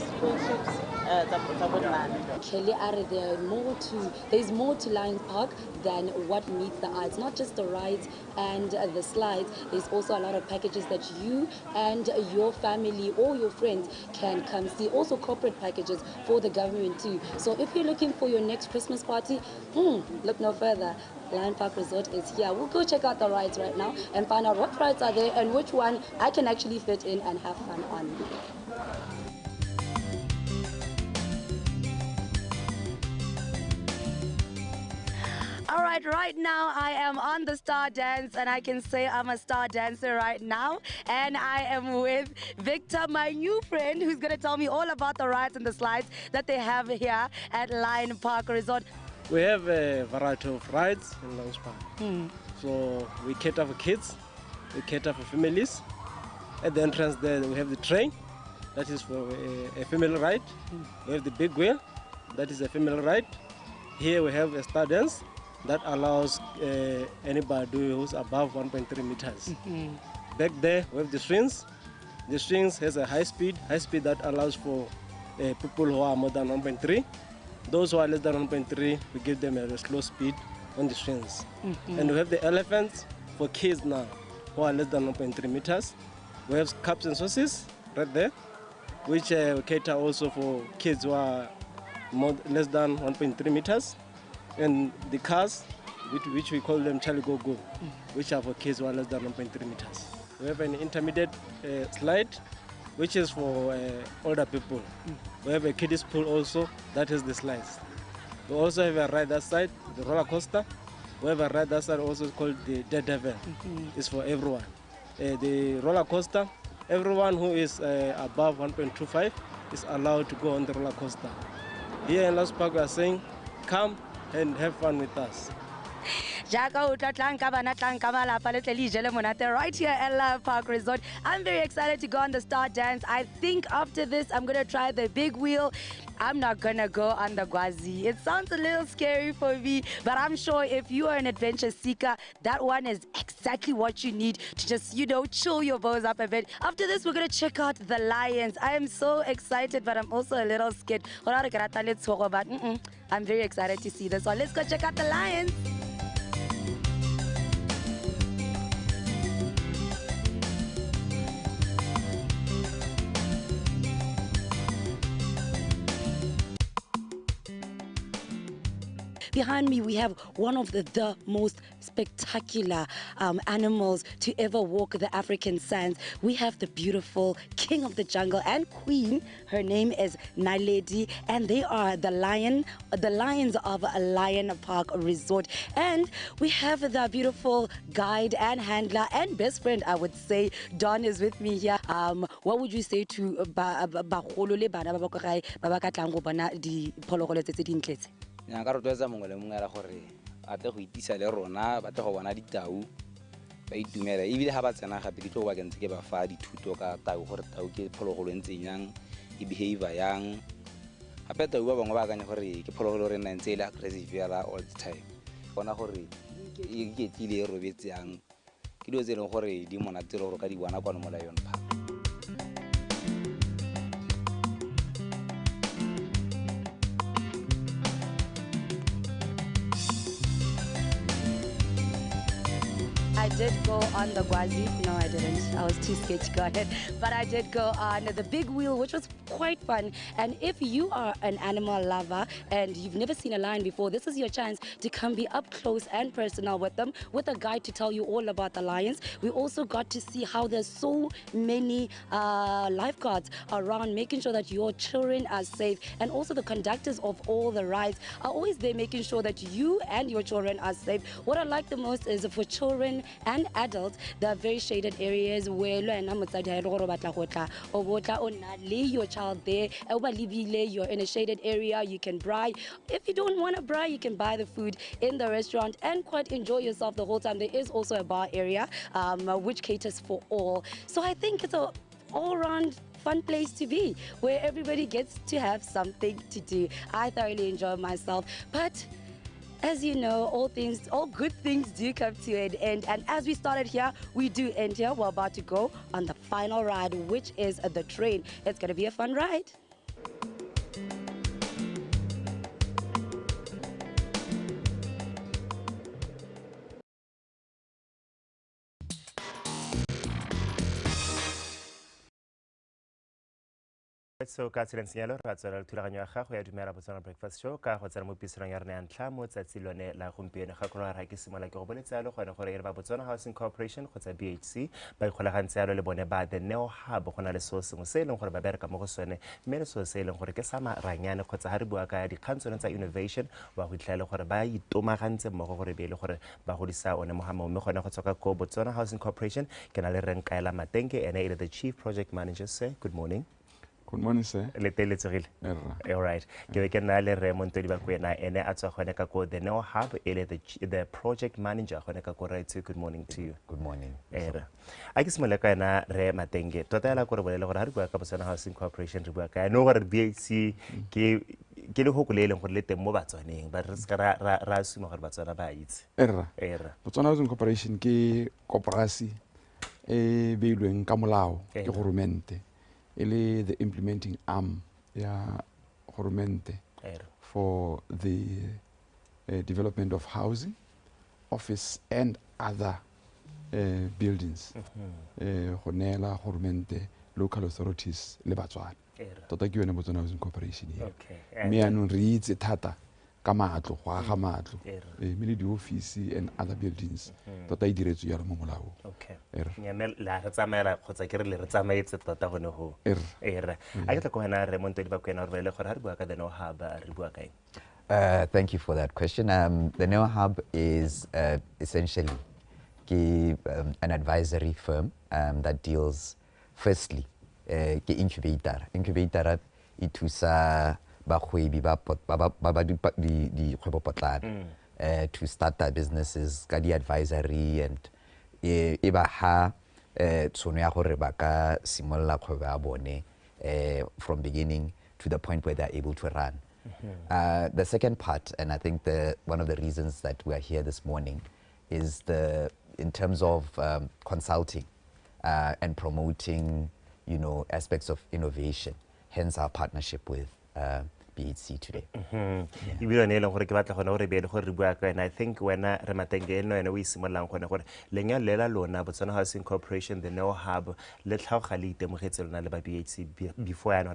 school trips. Kelly, there's more to Lion Park than what meets the eye. It's not just the rides and the slides. There's also a lot of packages that you and your family or your friends can come see. Also corporate packages for the government too. So if you're looking for your next Christmas party, look no further. Lion Park Resort is here. We'll go check out the rides right now and find out what rides are there and which one I can actually fit in and have fun on. All right now I am on the Star Dance, and I can say I'm a star dancer right now. And I am with Victor, my new friend, who's going to tell me all about the rides and the slides that they have here at Lion Park Resort. We have a variety of rides in Lion Park. So we cater for kids, we cater for families. At the entrance there we have the train, that is for a family ride. We have the big wheel, that is a family ride. Here we have a star dance that allows anybody who's above 1.3 meters. Back there we have the swings. The swings has a high speed that allows for people who are more than 1.3. Those who are less than 1.3, we give them a slow speed on the swings. And we have the elephants for kids now who are less than 1.3 meters. We have cups and sauces right there, which cater also for kids who are less than 1.3 meters. And the cars, which we call them Charlie Go Go, which are for kids who are less than 1.3 meters. We have an intermediate slide, which is for older people. We have a kiddies pool also, that is the slides. We also have a ride that side, the roller coaster. We have a ride that side also called the Daredevil. It's for everyone. The roller coaster, everyone who is above 1.25 is allowed to go on the roller coaster. Here in Lion Park we are saying, come and have fun with us. right here at Love Park Resort. I'm very excited to go on the Star Dance. I think after this, I'm going to try the big wheel. I'm not going to go on the Gwazi. It sounds a little scary for me, but I'm sure if you are an adventure seeker, that one is exactly what you need to just, chill your bows up a bit. After this, we're going to check out the lions. I am so excited, but I'm also a little scared. But I'm very excited to see this. So let's go check out the lions. Behind me, we have one of the most spectacular animals to ever walk the African sands. We have the beautiful king of the jungle and queen. Her name is Naledi, and they are the lions of Lion Park Resort. And we have the beautiful guide and handler and best friend, I would say. Don is with me here. What would you say to bagolo le bana ba ba ka tlang go bona diphologolo tse dintle tse? Nka rotloetsa mongwe le mongwe gore a tle go itisa le rona ba tle go bona ditau ba itumela ebile ga ba tsena gape ke tlo ba kentse ke ba fa dithuto ka tau gore tau ke phologolo ntseng yang e behavior yang gape tau ba bangwe ba akanya gore ke phologolo re nna ntse e le aggressive yala all the time bona gore e ketlile e robetse yang ke dilo tse e leng gore di monate gore ka di bona kwa mo Lion Park. I did go on the Gwazi. No, I didn't. I was too scared to go ahead. But I did go on the big wheel, which was quite fun. And if you are an animal lover and you've never seen a lion before, this is your chance to come be up close and personal with them, with a guide to tell you all about the lions. We also got to see how there's so many lifeguards around, making sure that your children are safe. And also the conductors of all the rides are always there, making sure that you and your children are safe. What I like the most is for children and adults, there are very shaded areas where your child there, you're in a shaded area, you can braai. If you don't want to braai, you can buy the food in the restaurant and quite enjoy yourself the whole time. There is also a bar area which caters for all. So I think it's an all-round fun place to be, where everybody gets to have something to do. I thoroughly enjoy myself, but as you know, all good things do come to an end. And as we started here, we do end here. We're about to go on the final ride, which is the train. It's going to be a fun ride. So ka tsela senyalo ra tsara le thulaganyo ya gago ya Dumela Botswana Breakfast Show ka go tsara mo pisong ya rena ya ntlha mo tsatsi lone la gompieno ga kgona ra ke simola ke go boletsa le gone gore e ba Botswana Housing Corporation kgotsa BHC ba ikgolagantse yalo le bone ba the Neo Hub gona le so sengwe se e leng gore ba bereka mo go sone mme le so se e leng gore ke sa maranyane kgotsa ha re bua ka dikgantsho tsa innovation wa go itlhaela gore ba itomagantse mo go gore be le gore ba godisa one mo gamong mme gone go tswa ka ko Botswana Housing Corporation ke na le Renkaela Matenge ene e the Chief Project Manager. Sir, good morning. Good morning, sir. All right. Ke na le Raymond Todi ba kwena ene a tswa gone ka ko the Neo Hub ele the project manager gone ka ko right. Good morning to you. Good morning. A ke simola ka ena Re Matenge tota ya la gore bolele gore ha re bua ka Botswana Housing Corporation re bua ka no gore BHC ke le hokole le gore le teng mo Batswaneng ba re ska ra asuma gore Batswana ba itse. Botswana Housing Corporation ke koporasi e beilweng ka molao ke goromente. The implementing arm for the development of housing, office and other buildings. Local authorities le Batswana. Tota ke yone Botswana Housing Corporation. Me anong re itse thata ka matlo go aga matlo mme di office and other buildings tota e diretswe ya mo molao. La re tsamela khotsa ke re le re tsamaetse tota gone go a ke tla go hena Raymond Todi ba kwena re le gore ha re bua ka the Neo Hub re bua ka eng? Thank you for that question. The Neo Hub is essentially an advisory firm that deals firstly incubator e thusa bagwebi ba di kgwebo potlana to start their businesses, ka advisory and e ba ha tsono ya gore ba ka simolla kgwebo ya bone from beginning to the point where they're able to run. The second part, and I think one of the reasons that we are here this morning, is in terms of consulting and promoting, aspects of innovation. Hence our partnership with BHC today. And I think when Rematengeno and we similar Lenga Lela Lona, Botswana Housing Corporation, the No Hub, let how Khalid Demuhetzel BHC before I know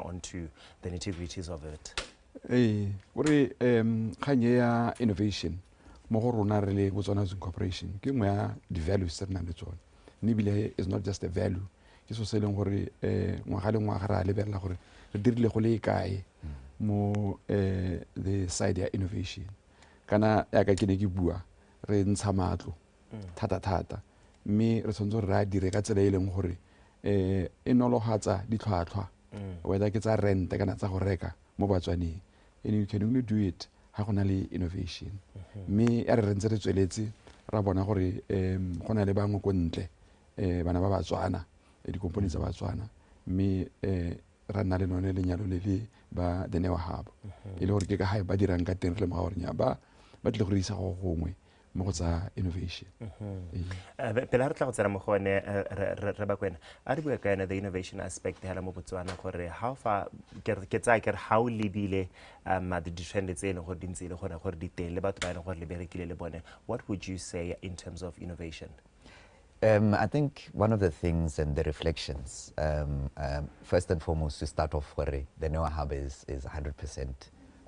onto the nitty-gritties of it. Kanye innovation, Mohorona really Botswana Housing Corporation, give me the values that Nandon. Nibile is not just a value. It's also selling Hori, Mwahara, Lebella Hori, Dirle Hole mo the side ya innovation kana ya ka kene ke bua re ntsha matlo thata mme re tshwanetse re dire ka tsela e leng gore e nologatsa ditlhwatlhwa whether ke tsa rent kana tsa go reka mo batswaneng, and you can only do it ha gona le innovation. Mme ya re ntse re tsweletse ra bona gore go na le bangwe ko ntle bana ba Batswana dikomponi tsa Batswana, mme ra nna le none lenyalo le le ba the Neo Hub e le gore ke ka hae ba dirang ka teng re le mo gore nya ba tle go isa go gongwe mo go tsa innovation. Pela re tla go tsena mo gone re ba kwena a re bua ka yona the innovation aspect hala mo Botswana gore how far ke tsa ke how lebile the different tse le go dintse le gore di teng le batho ba le gore le berekile le bone, what would you say in terms of innovation? I think one of the things and the reflections, first and foremost, to start off, where the Neo Hub is 100%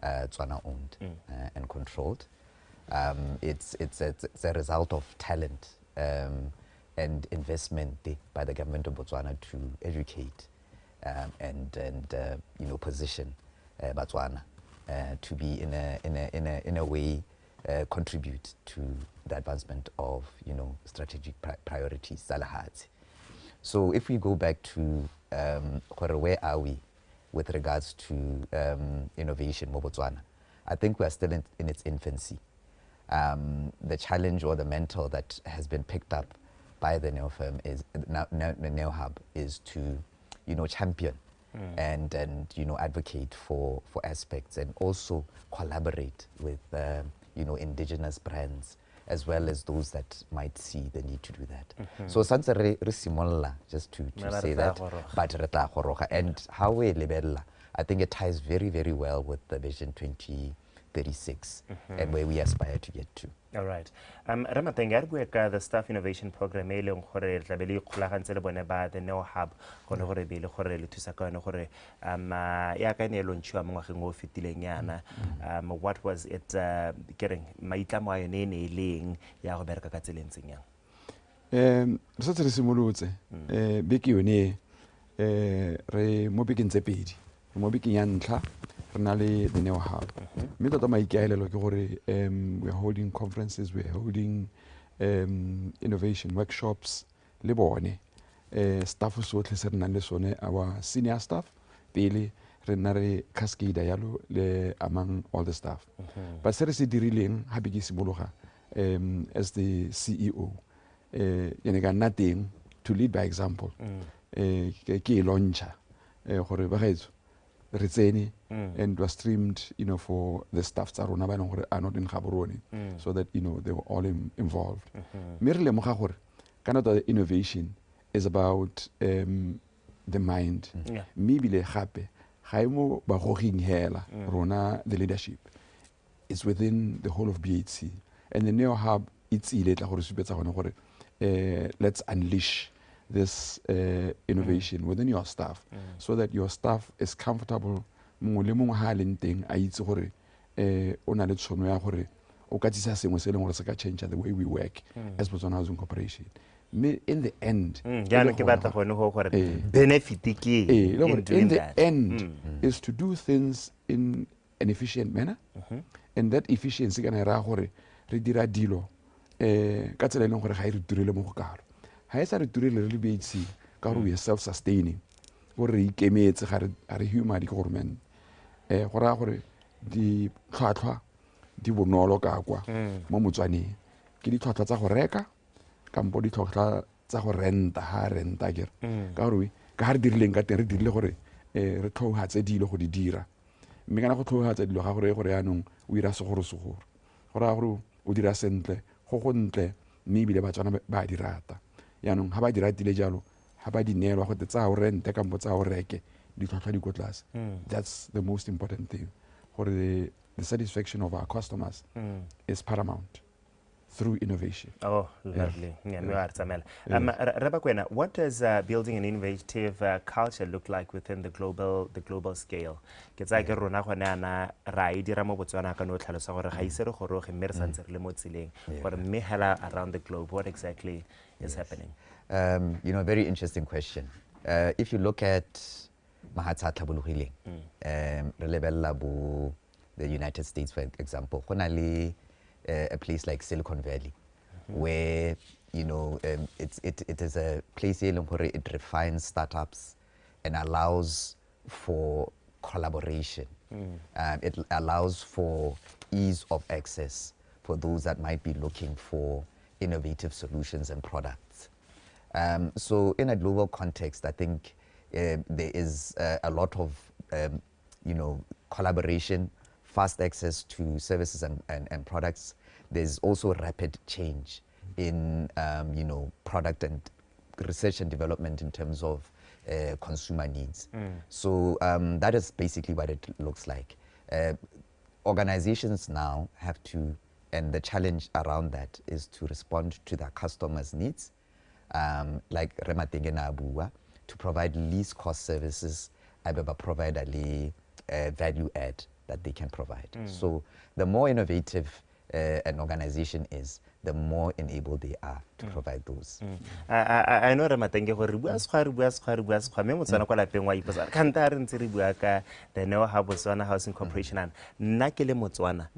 Tswana owned and controlled. It's a result of talent and investment by the government of Botswana to educate and position Botswana to be in a way contribute to the advancement of strategic priorities. So if we go back to where are we with regards to innovation in Botswana, I think we are still in its infancy. The challenge or the mantle that has been picked up by the Neo firm is the Neo Hub is to champion and advocate for aspects and also collaborate with indigenous brands as well as those that might see the need to do that. So sanse re simolla, just to say that, but re tla goroga, and how we lebella, I think it ties very, very well with the Vision 2036 and where we aspire to get to. All right. Ramatenga, we have the staff innovation program. The Neo Hub. What was it? Getting maitla mo yone ne leng ya go bereka ka tseleng yang. Re sa re simolotse beke yone re mo bekeng tse pedi. Mo bekeng ya ntlha re na le the Neo Hub. Mme tota maikaelelo ke gore we are holding conferences, we are holding innovation workshops le bone staff sotlhe se re nang le sone, our senior staff pele re nna re cascade yalo le among all the staff. But se re se dirileng ha be ke simologa as the CEO yene ka nna teng to lead by example. Ke launcher gore ba gaetso re tsene and was streamed for the staff tsa rona ba are not in Gaborone, so that they were all involved. Me re lemoga gore kana the innovation is about the mind. Me bile gape ga imo ba goging hela rona the leadership is within the whole of BHC, and the Neo Hub it's ile tla gore supetsa gone gore let's unleash this innovation within your staff, so that your staff is comfortable. Mongwe le mongwe ha le nteng a itse gore o na le tshono ya gore o ka tsisa sengwe se leng gore se ka change the way we work as Botswana Housing Corporation. Me in the end benefit in the end is to do things in an efficient manner, and that efficiency kana ra gore re dira dilo ka tsela leng gore ga re direle mo go karo ha e sa re direle le BHC ka gore we are self sustaining gore re ikemetse ga re human government go ra gore di tlhwatlhwa di bonolo ka kwa mo Motswaneng ke ditlhwatlhwa tsa go reka kampo ditlhwatlhwa tsa go renta ha renta kere ka gore ka ha re dirileng ka teng re dirile gore re tlhogatse dilo go di dira mme kana go tlhogatsa dilo ga gore yanong o ira segoro go raya gore o dira sentle go ntle mme ebile Batswana ba di rata yanong ha ba di ratile jalo ha ba di neelwa go te tsa o rente kampo tsa o reke ditlhwatlhwa di ko tlase that's the most important thing gore the satisfaction of our customers is paramount through innovation. Oh, lovely. Yeah. What does building an innovative culture look like within the global scale? Ke tsa ke rona gone ana ra I dira mo Botswana ka no tlhalosa gore ga ise re goroge mme re santse re le mo tseleng gore mme hela around the globe what exactly is happening? You know, very interesting question. If you look at Mahatsa Tlhabologileng, re lebella bo the United States, for example, a place like Silicon Valley, where you know it is a place where it refines startups and allows for collaboration. It allows for ease of access for those that might be looking for innovative solutions and products. So in a global context, I think there is a lot of you know, collaboration, fast access to services and products. There's also rapid change in you know, product and research and development in terms of consumer needs. So that is basically what it looks like. Organizations now have to, and the challenge around that is to respond to their customers' needs, like Rematengena Abua, to provide least cost services, provide a value add that they can provide. So the more innovative an organization is, the more enabled they are to provide those. I know Rematenge gore re bua sekgwa me Motswana kwa lapeng wa iposa ka nta re ntse re bua ka the Neo Hub Botswana Housing Corporation an nna ke le Motswana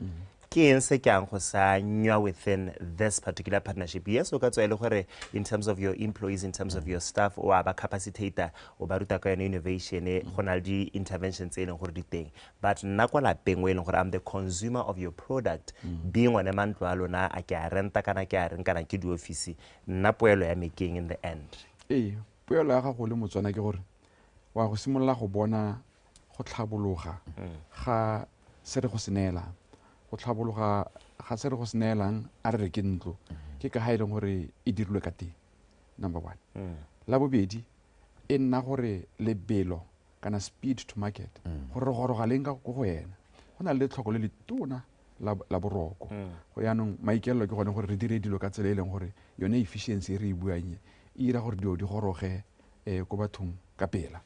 ke eng se ke ang go sa nywa within this particular partnership. Yes, o ka tswa ile gore in terms of your employees, in terms of your staff, o aba capacitator o ba ruta ka innovation go na di interventions tse leng gore di teng, but nna kwa lapeng we leng gore I'm the consumer of your product, being one mantlo a lona a ke a renta kana ke a reng kana ke di office, nna poelo ya making in the end. Poelo ya go le Motswana ke gore wa go simolla go bona go tlhabologa ga se re go senela go tlhabologa ga se re go senelang a re ke ntlo ke ka ha ile gore e dirilwe ka teng, number 1. La bobedi e nna gore lebelo kana speed to market gore re goroga leng ka go yena go na le tlhoko le letona la boroko go yanong maikelo ke gone gore re dire dilo ka tsela e leng gore yone efficiency re e buanye e ira gore dilo di goroge go bathong ka pela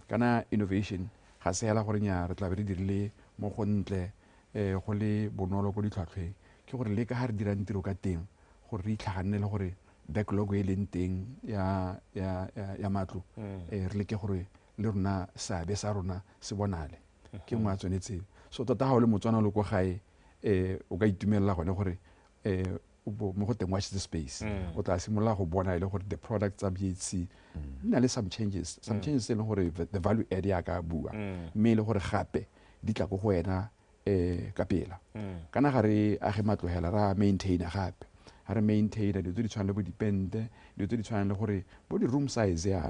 kana innovation ga se hela gore nya re tla be re dirile mo go ntle go le bonolo go ditlhwatlhweng ke gore le ka ha re dirang tiro ka teng gore re itlhaganne le gore backlog e leng teng ya matlo re leke gore le rona sabe sa rona se bonale ke ngwa tsonetse so tota ha o le Motswana le go gae o ka itumela gone gore mo go teng watch the space o tla simolla go bona ile gore the products tsa BHC nna le some changes e leng gore the value add ya ka bua mme le gore gape di tla go wena ka pela kana ga re a ge matlogela ra maintainer gape ha re maintainer dilo di tshwana le bo dipente dilo di tshwana le gore bo di room size ya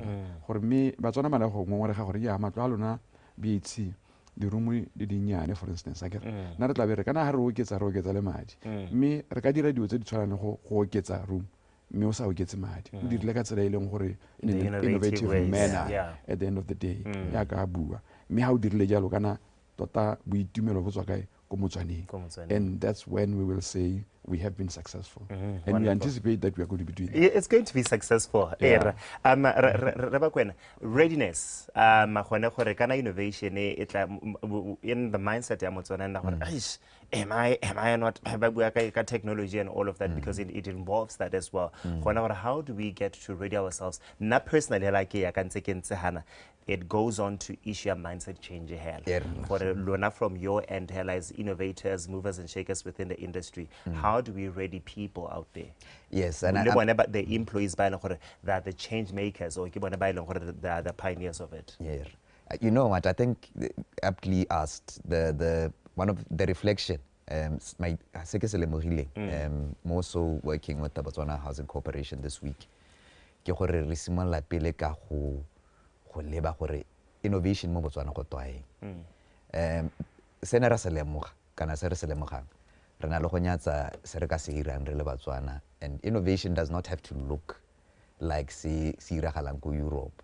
gore mme ba tsona mala go ngore ga gore ya matlo a lona BHC di room di dinyane for instance akere na re tla be re kana ha re oketsa le madi mme re ka dira dilo tse di tshwana le go oketsa room mme o sa oketse madi o dirile ka tsela e leng gore in an innovative manner at the end of the day ya ka bua mme ha o dirile jalo kana tota boitumelo bo tswa kae ko Motswaneng, and that's when we will say we have been successful and wonderful. We anticipate that we are going to be doing that. It's going to be successful. Yeah. Readiness gone gore kana innovation in the mindset ya Motswana na gore am I not ba bua ka technology and all of that because it involves that as well. How do we get to ready ourselves? Not personally like ya ka ntse ke ntse hana, it goes on to issue a mindset change for Lona from your end as innovators, movers and shakers within the industry. How do we ready people out there? Yes, and the employees by that the change makers or the pioneers of it. You know what, I think aptly asked, the one of the reflection se ke se lemogileng more so working with the Botswana Housing Corporation this week ke gore re simolola pele ka go leba gore innovation mo Botswana go twaeng se ne ra se lemoga kana se re se lemogang re na le go nyatsa se re ka se irang re le Batswana, and innovation does not have to look like se iragalang ko Europe.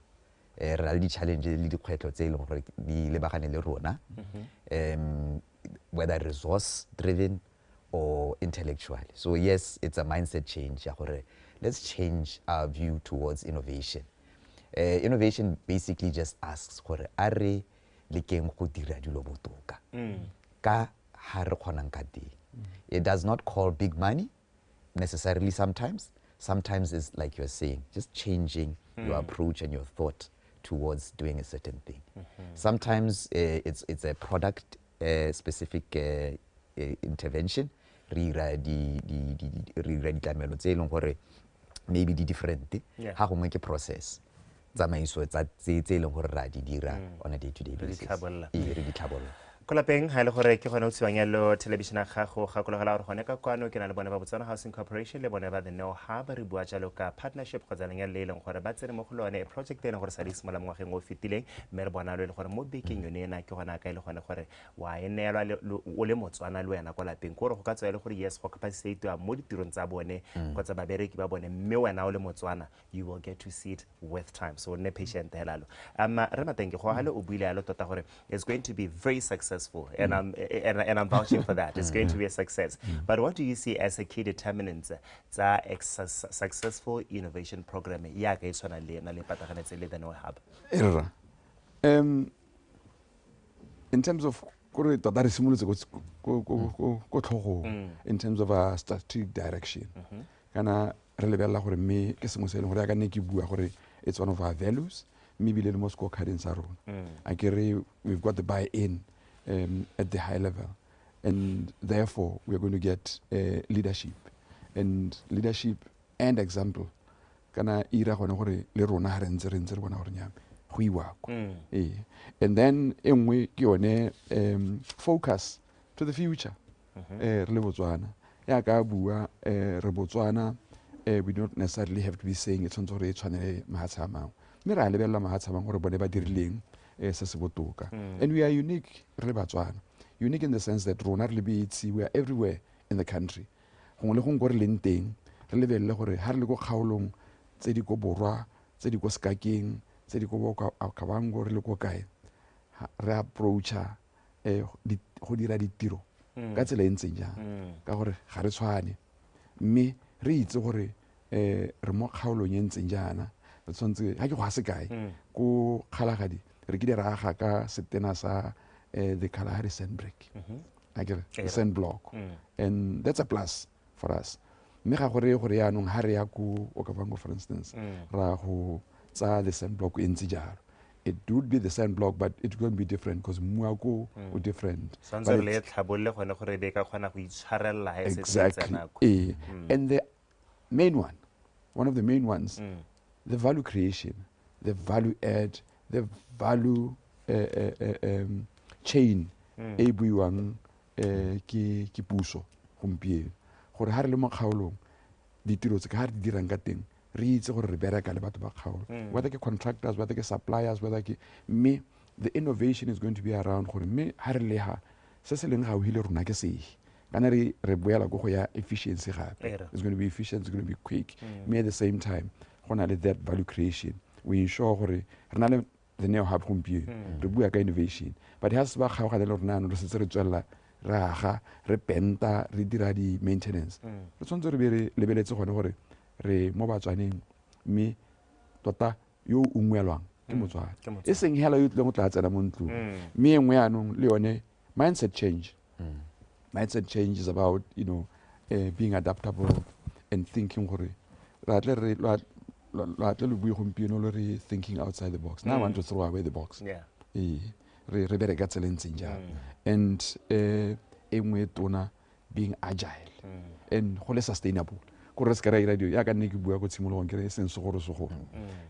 Re na le di-challenge le dikgwetlho tse e leng gore di lebagane le rona, whether resource driven or intellectual. So yes, it's a mindset change ya gore let's change our view towards innovation. Innovation basically just asks gore a re lekeng go dira dilo botoka ka ha re kgonang ka teng. It does not call big money necessarily sometimes. Sometimes it's like you're saying, just changing your approach and your thought towards doing a certain thing. Sometimes it's a product specific intervention. Re di tlamelo tse e leng gore maybe di different ha gongwe ke process tsamaiso tsa tse e leng gore ra di dira on a day-to-day basis. Re di tlhabolla. Kolapeng ha ile gore ke gone o tsiwanyelo television ya gago ga kologela gore gone ka kwano ke na le bone ba Botswana Housing Corporation le bone ba the Know Hub re bua jalo ka partnership go tsaleng ya le leng gore ba tsene mo go lone project e leng gore sa di simola mo ngwageng o fetileng mme re bona le gore mo bekeng yone ena ke gona ka ile gone gore wa enelwa o le Motswana le wena kwa lapeng gore go ka tswa ile gore yes go capacity mo ditirong tsa bone go tsa babereki ba bone mme wena o le Motswana you will get to see it with time, so ne patient helalo re mateng ke go hale o buile yalo tota gore it's going to be very successful. And I'm vouching for that. It's going to be a success. But what do you see as a key determinant za successful innovation program ya ka itshwana le na le pataganetse le the Know Hub? In terms of gore tota re simolotse go tlhogong in terms of a strategic direction kana re lebella gore me ke sengwe se e leng gore ya ka nne ke bua gore it's one of our values maybe le mo scorecarding sa rona akere we've got the buy-in at the high level, and therefore we are going to get leadership and example kana ira gone gore le rona ha re ntse re bona gore nyame go iwako and then engwe ke yone focus to the future re le Botswana ya ka bua re Botswana we don't necessarily have to be saying it's on re tshwanele mahatsha mang me ra lebella mahatsha mang gore bone ba dirileng se se botoka and we are unique re Batswana, unique in the sense that rona re lebetse we are everywhere in the country gongwe le gongwe go re leng teng re lebelle gore ha re le go kgaolong tse di go borwa tse di go Sekakeng tse di go Kavango re le go kae re approacha go dira ditiro ka tsela e ntseng jang ka gore ga re tshwane mme re itse gore re mo kgaolong e ntseng jana re tshwantse ha ke go se kae ko Kgalagadi re ke dira ga ka setena sa the Kalahari sand break the sand block and that's a plus for us mme ga gore ya nong ha re ya ko Okavango for instance ra go tsa the sand block e ntse jalo it would be the sand block but it's going to be different because muako o different sanzo le tlhabolle gone gore be ka kgona go itshwarella ha se se exactly and the main one of the main ones the value creation, the value add, the value chain e buiwang ke puso gompieno gore ha re le mo kgaolong ditiro tse ka ha re dirang ka teng re itse gore re bereka le batho ba kgaolo whether ke contractors, whether ke suppliers, whether ke me the innovation is going to be around gore me ha re leha se se leng ga o hile rona ke sehi kana re boela go ya efficiency gape it's going to be efficient, it's going to be quick me at the same time gona le that value creation we ensure gore re na le the Know Hub gompieno re bua ka innovation but ha se ba kgaoga le rona re setse re tswella re aga re penta re dira di maintenance re tshwanetse re be re lebeletse gone gore re mo Batswaneng mme tota yo ungwelwang ke Motswana e seng hela yo tleng o tla tsena mo ntlong mme engwe yanong le yone mindset change is about being adaptable and thinking gore ra tle le bui gompieno le re thinking outside the box now I want to throw away the box re bereka tseleng ntseng jang and engwe tona being agile and go le sustainable gore se ka ra radio ya ka nne ke bua go tshimologong ke re seng segoro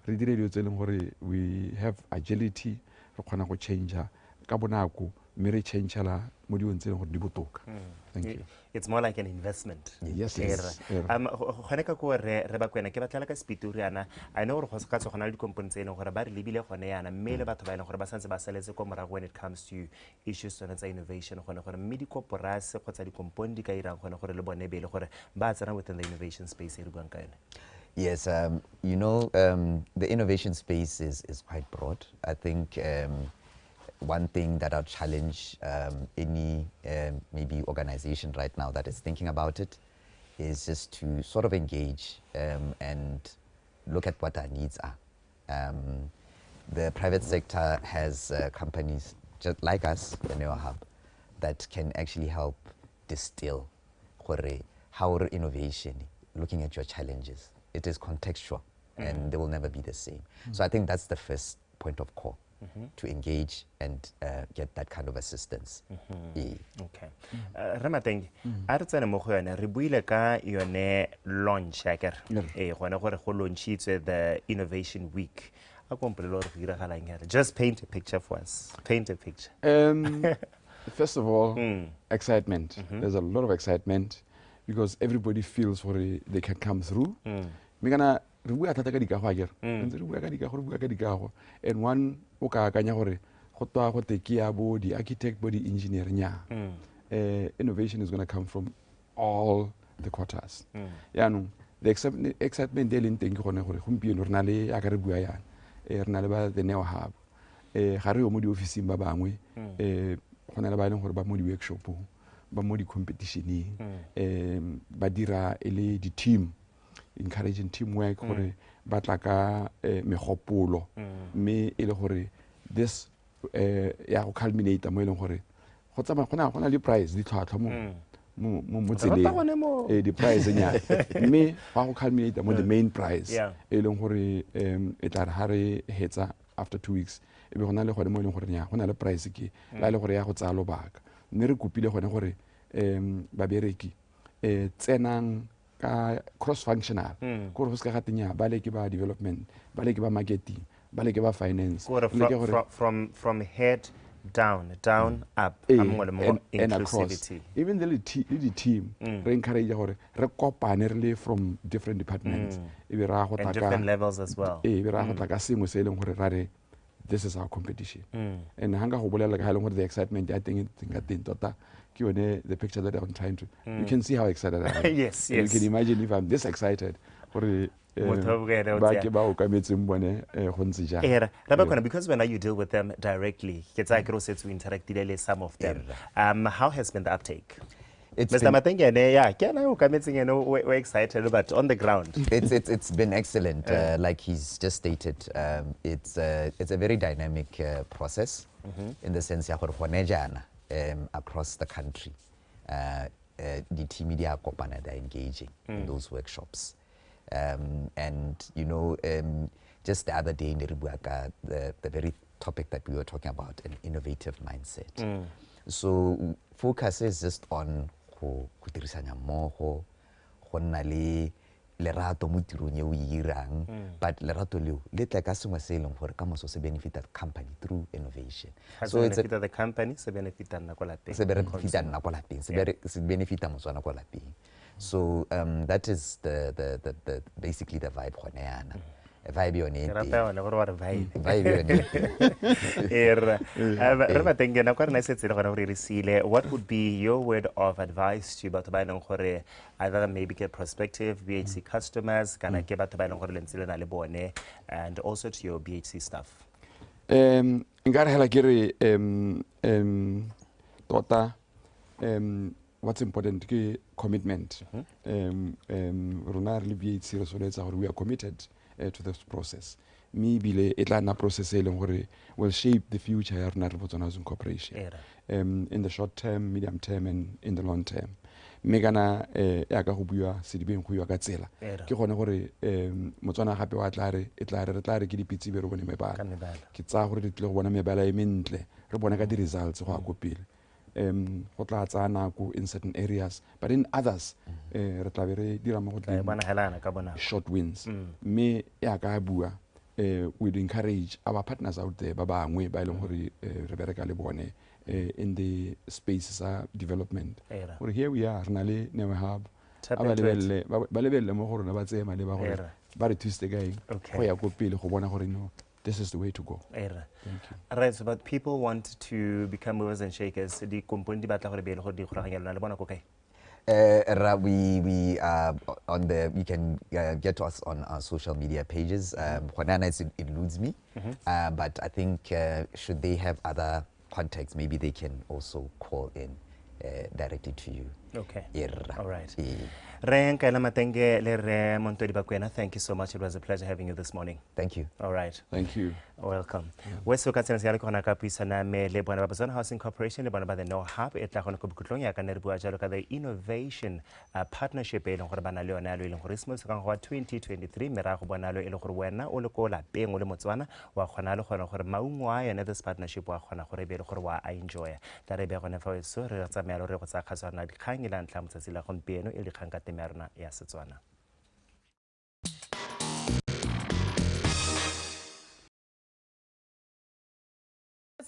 re dire dilo tse leng gore we have agility re kgona go change ka bonako mme re changela mo dilong tse leng gore di botoka. Thank you. It's more like an investment. Yes. Gone ka ko re ba kwena ke batlela ka spitoriana. I know gore go ka tsogana le components ene gore ba re lebile gone yana mme le batho ba ile gore ba santse ba saletse ko morago when it comes to issues tsone tsa innovation gone gore mme dikoporase kgotsa dikompone di ka irang gone gore le bone bele gore ba tsena within the innovation space e re buang ka yone. Yes, you know, the innovation space is quite broad. I think one thing that I'll challenge any maybe organization right now that is thinking about it is just to sort of engage and look at what our needs are. The private sector has companies just like us, the Neo Hub, that can actually help distill how innovation, looking at your challenges. It is contextual and they will never be the same. So I think that's the first point of call. To engage and get that kind of assistance. Okay. Ramateng, a re tsene mo go yone re buile ka yone launch akere gone gore go launchitswe the innovation week. A kompolelo re go iragalang here. Just paint a picture for us. Paint a picture. First of all, excitement. There's a lot of excitement because everybody feels they can come through. Re bua thata ka dikago akere ntse re bua ka dikago and one o ka akanya gore go twa go teke ya bo di architect bo di engineer nya innovation is going to come from all the quarters. The excitement e leng teng ke gone gore gompieno re na le ya ka re bua yana re na le ba the Neo Hub ga re yo mo di officing ba bangwe go na le ba leng gore ba mo di workshop ba mo di competitioneng ba dira ele di team encouraging teamwork gore ba tla ka megopolo mme e le gore this ya go culminate mo e leng gore go tsama gona le prize di tlhwatlhwa mo tseleng di prize nya mme ga go culminate mo the main prize e leng gore e tla re ha re hetsa after 2 weeks e be gona le gore mo e leng gore nya gona le prize ke la le gore ya go tsaya lobaka mme re kopile gone gore ba bereki tsenang ka cross functional gore go se ka gatenya ba le ke ba development ba le ke ba marketing ba le ke ba finance from head down up and across even the team re encourage gore re kopane re le from different departments e be ra go and different levels as well e be ra go tla ka sengwe se leng gore ra re this is our competition and hanga go bolela ka le gore the excitement I think ka teng tota the picture that I'm trying to you can see how excited I am. Yes. You can imagine if I'm this excited because when you deal with them directly to interact with some of them how has been the uptake? Mr. Matenge, we're excited, but on the ground, it's been excellent. Like he's just stated, it's a very dynamic process in the sense across the country. The team media they're engaging in those workshops, and you know, just the other day in the very topic that we were talking about, an innovative mindset. So focus is just on go dirisana mmogo go nna le lerato mo tirong e o irang but lerato leo le tla ka sengwe se leng gore ka moso se benefit the company through innovation. So it's the company se benefit nna kwa lapeng se benefit motswana kwa lapeng. So that is the basically the vibe gone yana. Vibe on it. What would be your word of advice to either maybe get prospective BHC customers and also to your BHC staff? What's important is commitment. We are committed to this process. Maybe a process will shape the future of BOTSWANA Corporation in the short term, medium term, and in the long term. Megana ga go bua sedibeng go ya ka tsela ke gone gore motswana gape wa tla re ke dipitse be re bone mebala ke tsa gore di tle go bona mebala e mentle re bona ka di results go a go pele go tla tsa nako in certain areas but in others re tla be re dira mo go tla short wins me ya ka bua we'd encourage our partners out there ba bangwe ba ileng gore re bereka le bone in the spaces development. Or here we are, Nale Never Hub. Balebelle mo gore ba tsema le ba gore ba re twist guy go ya go pele go bona gore no, this is the way to go. Thank you. Right, so but people want to become movers and shakers. Di component di batla gore be le gore di kgoraganya le bona go kae? We on the, you can get to us on our social media pages. It eludes me, but I think should they have other contacts, maybe they can also call in directly to you. Okay. All right. Thank you so much. It was a pleasure having you this morning. Thank you. All right. Thank you. Welcome. Weso ka tsena se kona ka puisana me le bona ba BOTSWANA Housing Corporation le bona ba the No Hub e tla gona go bukutlong ya ka ne re bua jalo ka the innovation partnership e leng gore bana le yona lo e leng gore se mo se ka go 2023 mera go bona lo e leng gore wena o le ko la peng o le motswana wa gona le gona gore maungwa a yona this partnership wa gona gore be le gore wa enjoy ta re be gona fa so re tsamaya re go tsa khasana dikgang ile ntla motsatsi la gompieno e le kgang ka teme ya rona ya Setswana.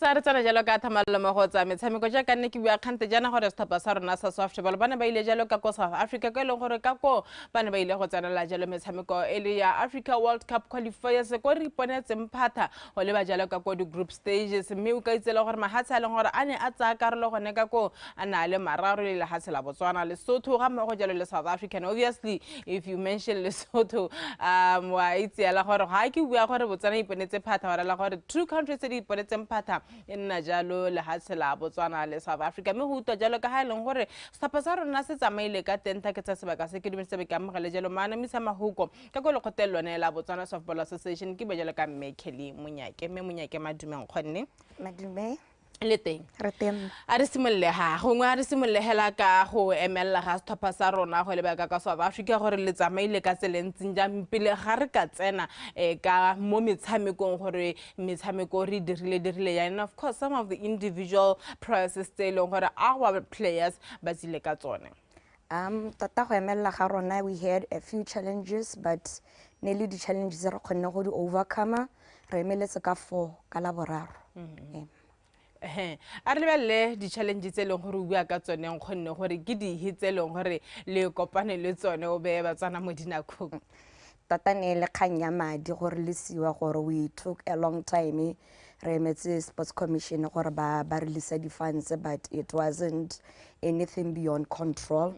sa re tsana jalo ka thamallo mo go tsa metshameko ja ka nne ke bua kgante jana gore setapa sa rona sa softball bana ba ile jalo ka ko South Africa ka ile gore ka ko bana ba ile go tsanela jalo metshameko e le ya Africa World Cup qualifiers ko re iponetse mphatha go le ba jalo ka ko di group stages mme o ka itsela gore mahatsa le gore ane a tsa karolo gone ka ko ana le mararo le hatse la Botswana le Lesotho ga mo go jalo le South African. Obviously if you mention Lesotho wa itsela gore ga ke bua gore Botswana iponetse phatha gore la gore two countries tse di iponetse mphatha in jalo le hatse la Botswana le South Africa me go utwa jalo ka ha leng gore setapa sa rona se tsamaile ka tenta ke tsa sebaka se ke dimise be ka mogele jalo mana misa mahuko ka go le khotelo ne la Botswana Softball Association ke be jalo ka Mekeli Munyake me Munyake madumeng kgonne madume le teng re teng a re simolle ha gongwe a re simolle hela ka go emella ga setapa sa rona go le ba ka South Africa gore le tsamaile ka tselentseng ja mpile ga re ka tsena ka mo metshamekong gore metshameko re dirile ya and of course some of the individual processes tse leng gore our players ba tsile ka tsone. Tata go emella ga rona we had a few challenges but nearly the challenges re kgonne go di overcome re emeletse ka 4 ka la boraro. A re lebelle di challenges tse leng gore o bua ka tsone nkgonne gore ke di hitse leng gore le kopane le tsone o be ba tsana mo dinakong. Tata ne le kganya madi gore le siwa gore we took a long time re emetse sports commission gore ba release di funds but it wasn't anything beyond control.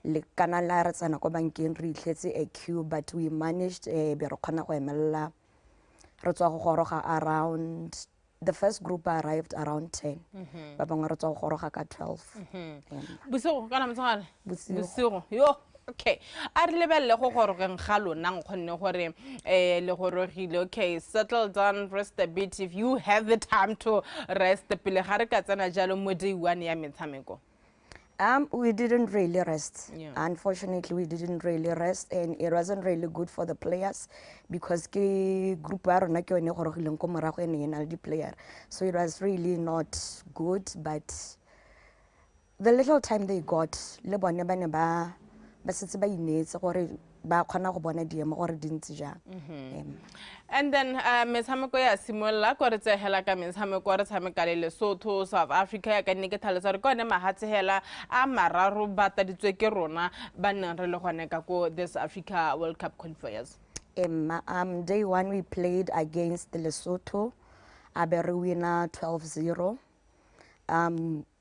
Le kana la re tsana go bankeng re itlhetse a queue but we managed be re khona go emella re tswa go goroga around the first group arrived around 10. Ba bangwe re tswa go goroga ka 12. Bosigo kana motsagane bosigo yo okay a re lebelle go gorogeng ga lona nkgonne gore le gorogile okay settle down rest a bit if you have the time to rest pele ga re ka tsena jalo mo day 1 ya metshameko. We didn't really rest. Unfortunately, we didn't really rest, and it wasn't really good for the players because the group are not going to player. So it was really not good. But the little time they got, and then metshameko ya simolla go re tsehela ka metshameko re tshameka le Lesotho South Africa ya ka nne ke tlhalosa re kone mahatse hela a mararo bata ditswe ke rona ba nne re le gone ka ko this Africa World Cup qualifiers. Day 1 we played against the Lesotho. Abere winner 12-0.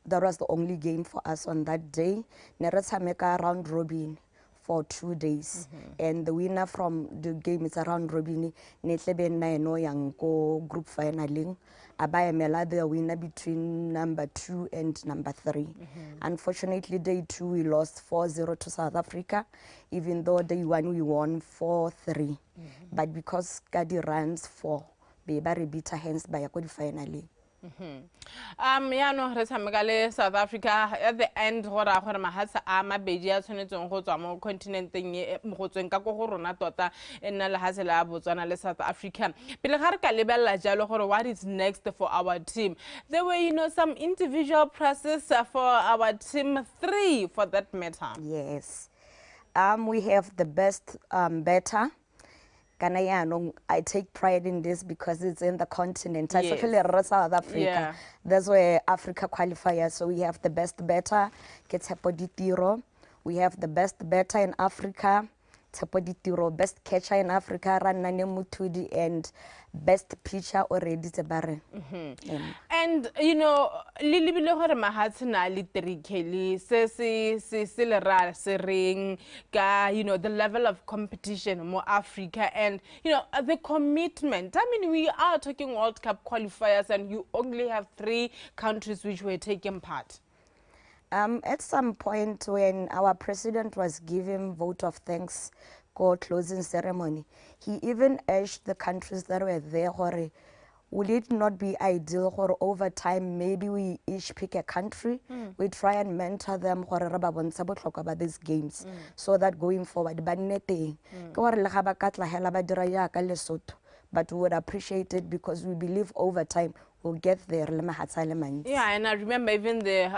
That was the only game for us on that day. Nere tshameka round robin for 2 days, and the winner from the game is around robin netlebe no yanko group finaling abayemela the winner between number 2 and number 3. Unfortunately day 2 we lost 4-0 to South Africa, even though day 1 we won 4-3, but because Kadi runs 4 be ba re beat hands by ya ko di finaling. Ya no re tshameka le South Africa at the end go ra gore mahatsa a mabedi a tshwanetseng go tswa mo continenteng e go tsweng ka go go rona tota nna le hatse la Botswana le South Africa. Pele ga re ka lebella jalo gore what is next for our team, there were some individual process for our team 3 for that matter. Yes, we have the best better kana yaanong I take pride in this because it's in the continent. Yes. Especially South Africa. Yeah. That's where Africa qualifiers. So we have the best better, ke Tshepo Ditiro. We have the best better in Africa, Tshepo Ditiro, best catcher in Africa, Ranane Mutudi, and best pitcher already Tebare. And you know, lilibile hore mahatsina li trikeli se le ra se ring ka, you know, the level of competition more Africa, and you know the commitment. I mean, we are talking World Cup qualifiers and you only have 3 countries which were taking part. At some point when our president was giving vote of thanks for closing ceremony, he even urged the countries that were there, will it not be ideal for over time maybe we each pick a country, we try and mentor them about these games, so that going forward, but we would appreciate it because we believe over time we'll get there. Yeah, and I remember even the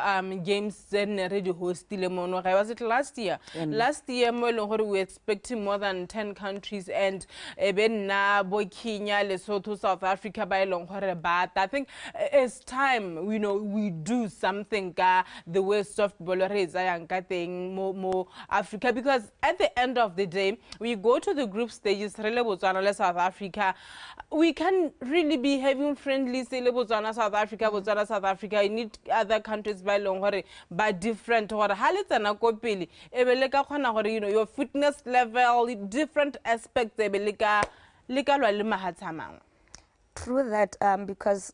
games that already hosted. Was it last year? Last year, we were expecting more than 10 countries, and even now, Kenya, Lesotho, South Africa, but I think it's time, you know, we do something the way softball is more Africa, because at the end of the day, we go to the group stages, Botswana, South Africa, we can really be having friendly Botswana, South Africa, Botswana, South Africa. You need other countries by long by different you know, your fitness level, different aspects. True that, because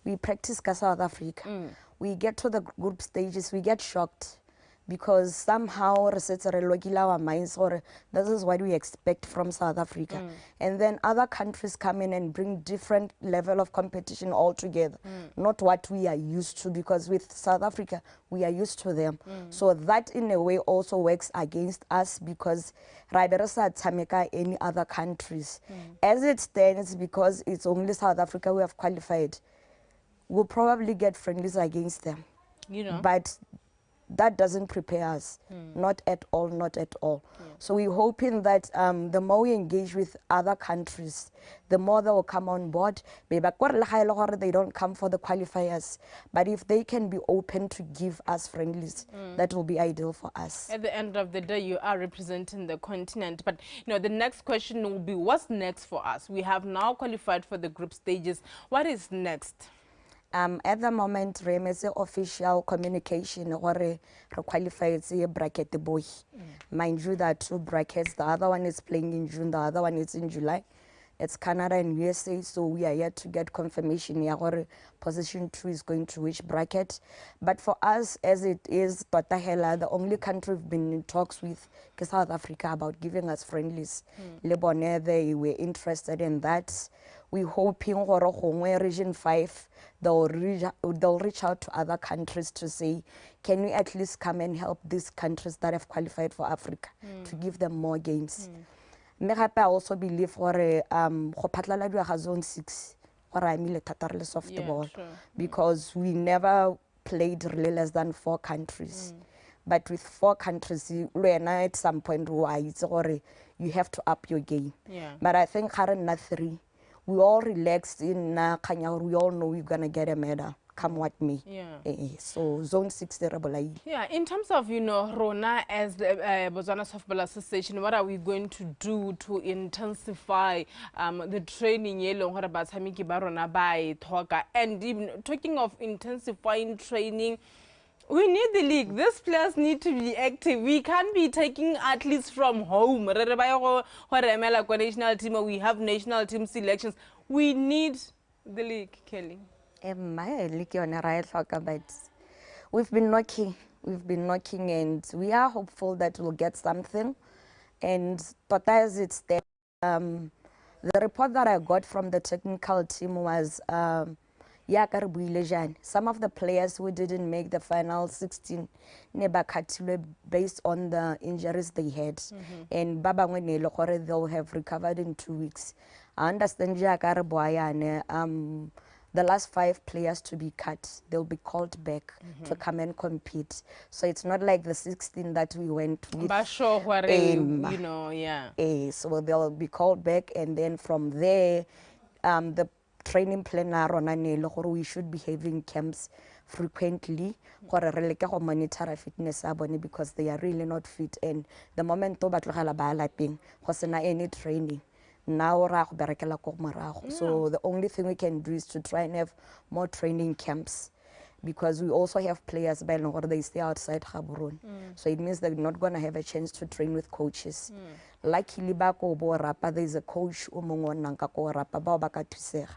we practice South Africa. We get to the group stages, we get shocked. Because somehow our minds, or this is what we expect from South Africa. And then other countries come in and bring different level of competition altogether. Not what we are used to, because with South Africa, we are used to them. So that in a way also works against us, because any other countries. As it stands, because it's only South Africa we have qualified, we'll probably get friendlies against them. You know. But that doesn't prepare us, not at all, not at all. So we're hoping that the more we engage with other countries, the more they will come on board. They don't come for the qualifiers, but if they can be open to give us friendlies, that will be ideal for us. At the end of the day, you are representing the continent, but you know, the next question will be, what's next for us? We have now qualified for the group stages. What is next? At the moment, Remese official communication or qualified bracket the boy. Mind you, there are 2 brackets. The other one is playing in June, the other one is in July. It's Canada and USA, so we are yet to get confirmation here or position 2 is going to which bracket. But for us, as it is, the only country we've been in talks with is South Africa about giving us friendlies. Lebonere, they were interested in that. We're hoping region 5, they'll reach out to other countries to say, can we at least come and help these countries that have qualified for Africa to give them more games. I also believe for zone 6 or softball, because we never played really less than 4 countries. But with 4 countries, at some point you have to up your game. But I think 3, we all relaxed in we all know we're gonna get a medal, come what may. So zone 6 Yeah, in terms of, you know, Rona as the Botswana Softball Association, what are we going to do to intensify the training and even talking of intensifying training, we need the league. These players need to be active. We can't be taking athletes from home. National team, or we have national team selections. We need the league, Kelly. We've been knocking, and we are hopeful that we'll get something. And but as it's there, the report that I got from the technical team was some of the players who didn't make the final 16 based on the injuries they had. And they'll have recovered in 2 weeks. I understand the last 5 players to be cut, they'll be called back to come and compete. So it's not like the 16 that we went with. You know, yeah. So they'll be called back, and then from there, the training plan we should be having camps frequently go monitor fitness because they are really not fit, and the moment to batlogela ba lapeng go sena any training now ra go berekela ko morago. So the only thing we can do is to try and have more training camps, because we also have players by or they stay outside Gaborone. So it means they're not going to have a chance to train with coaches. Luckily bako bo rapa, there's a coach nanka ko rapa ba ba ka thusega.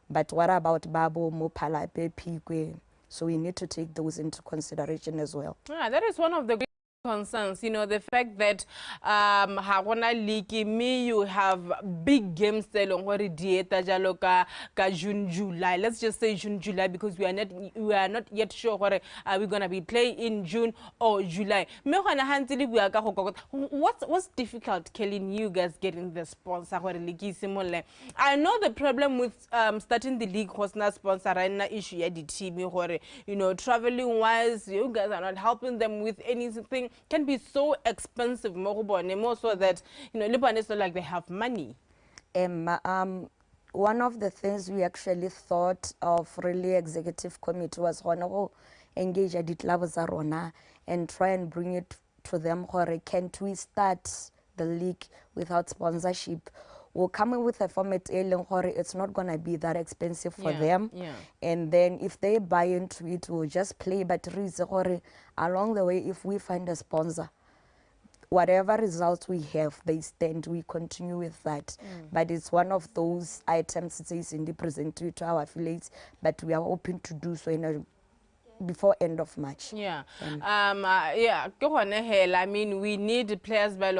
But what about babo mo phala pe phikwe? So we need to take those into consideration as well. Yeah, that is one of the concerns, you know, the fact that Hagona League, me, you have big games there on what dieta jaloka ka June, July. Let's just say June, July, because we are not yet sure what are we gonna be playing in June or July. What's difficult killing you guys getting the sponsor? I know the problem with starting the league was not sponsor and issue at the team, you know, traveling wise, you guys are not helping them with anything. Can be so expensive, more so that, you know, Liban is not like they have money. One of the things we actually thought of really executive committee was one of engage at the and try and bring it to them. Can't we start the league without sponsorship? We'll come in with a format, it's not going to be that expensive for them. And then if they buy into it, we'll just play. But along the way, if we find a sponsor, whatever results we have, they stand, we continue with that. But it's one of those items it says in the present to our affiliates, but we are open to do so in a before end of March. Yeah. I mean, we need players by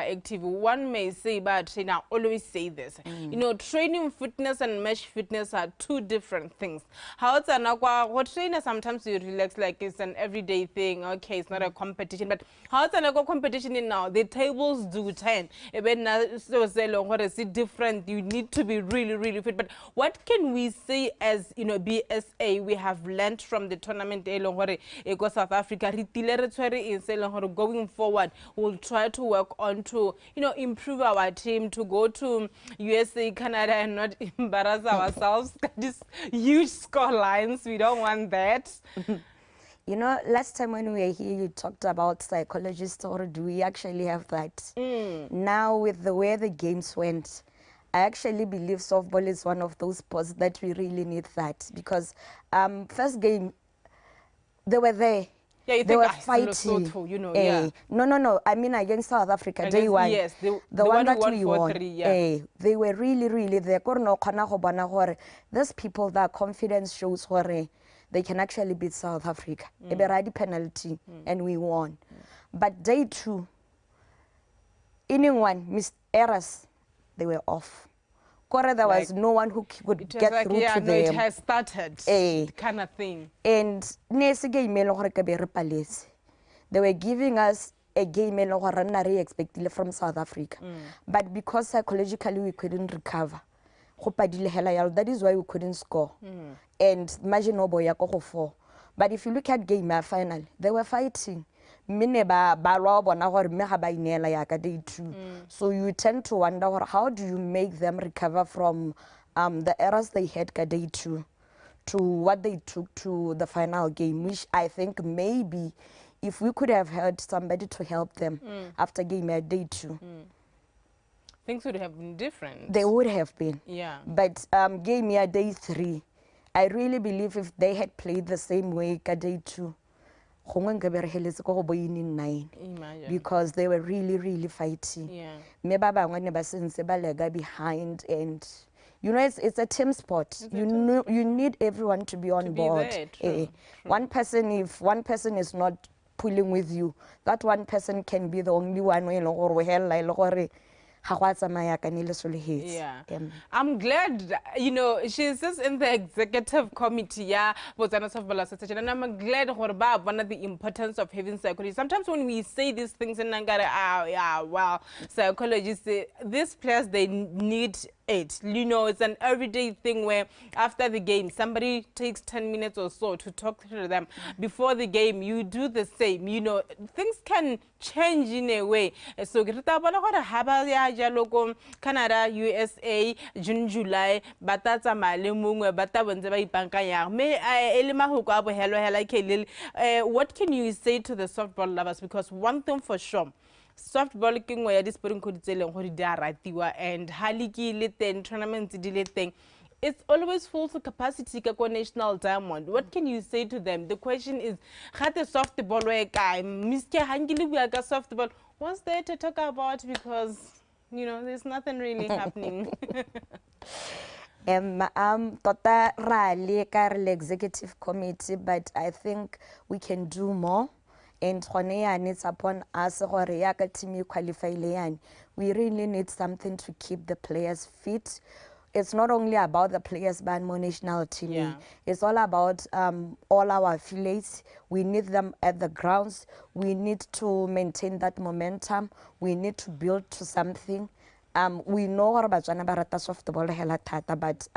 active. One may say, but I always say this. You know, training fitness and match fitness are two different things. How it's what trainer sometimes you relax like it's an everyday thing. Okay, it's not a competition, but how it's a competition in now? The tables do turn. So different. You need to be really, really fit. But what can we say as, you know, BSA we have learned from the tournament? South Africa going forward, we'll try to work on to, you know, improve our team to go to USA, Canada, and not embarrass ourselves. These huge score lines, we don't want that. You know, last time when we were here, you talked about psychologists, or do we actually have that? Now, with the way the games went, I actually believe softball is one of those sports that we really need that, because first game, they were there. Yeah, you they think were fighting. Lesotho, you know, No. I mean against South Africa, day one. Yes, the one that we won. 3, they were really there. These people, that confidence shows where they can actually beat South Africa. A beradi penalty, and we won. But day 2, inning 1, missed errors, they were off. There was no one who could get through to them. It has started, kind of thing. And they were giving us a game expected from South Africa. But because psychologically we couldn't recover, that is why we couldn't score. And imagine Oboya 4. But if you look at game final, they were fighting. So you tend to wonder, how do you make them recover from the errors they had day 2 to what they took to the final game, which I think maybe if we could have had somebody to help them after game at day 2. Things would have been different. They would have been. Yeah. But game here day 3, I really believe if they had played the same way day 2, because they were really fighting. Behind, and you know, it's a team sport. You need everyone to be on board. One person, if one person is not pulling with you, that one person can be the only one Yeah. I'm glad, you know, she sits in the executive committee, yeah, Botswana Softball Association, and I'm glad one of the importance of having psychology. Sometimes when we say these things in Nangara, yeah, well, psychologists say these players, they need it. You know, it's an everyday thing where after the game, somebody takes 10 minutes or so to talk to them. Before the game, you do the same. You know, things can change in a way. So, Canada, USA, June, July, batata malemungwe, bata wenza ipankanya. What can you say to the softball lovers? Because one thing for sure, softball king where this putting could tell and haliki litten tournaments dilating. It's always full to capacity kako national diamond. What can you say to them? The question is, had the softball guy, Mr. Hangili softball, what's there to talk about? Because you know, there's nothing really happening. Tota rally ka executive committee, but I think we can do more. And it's upon us team qualify. We really need something to keep the players fit. It's not only about the players but more national team. Yeah. It's all about all our affiliates. We need them at the grounds. We need to maintain that momentum. We need to build to something. We know Botswana barata softball hela thata, but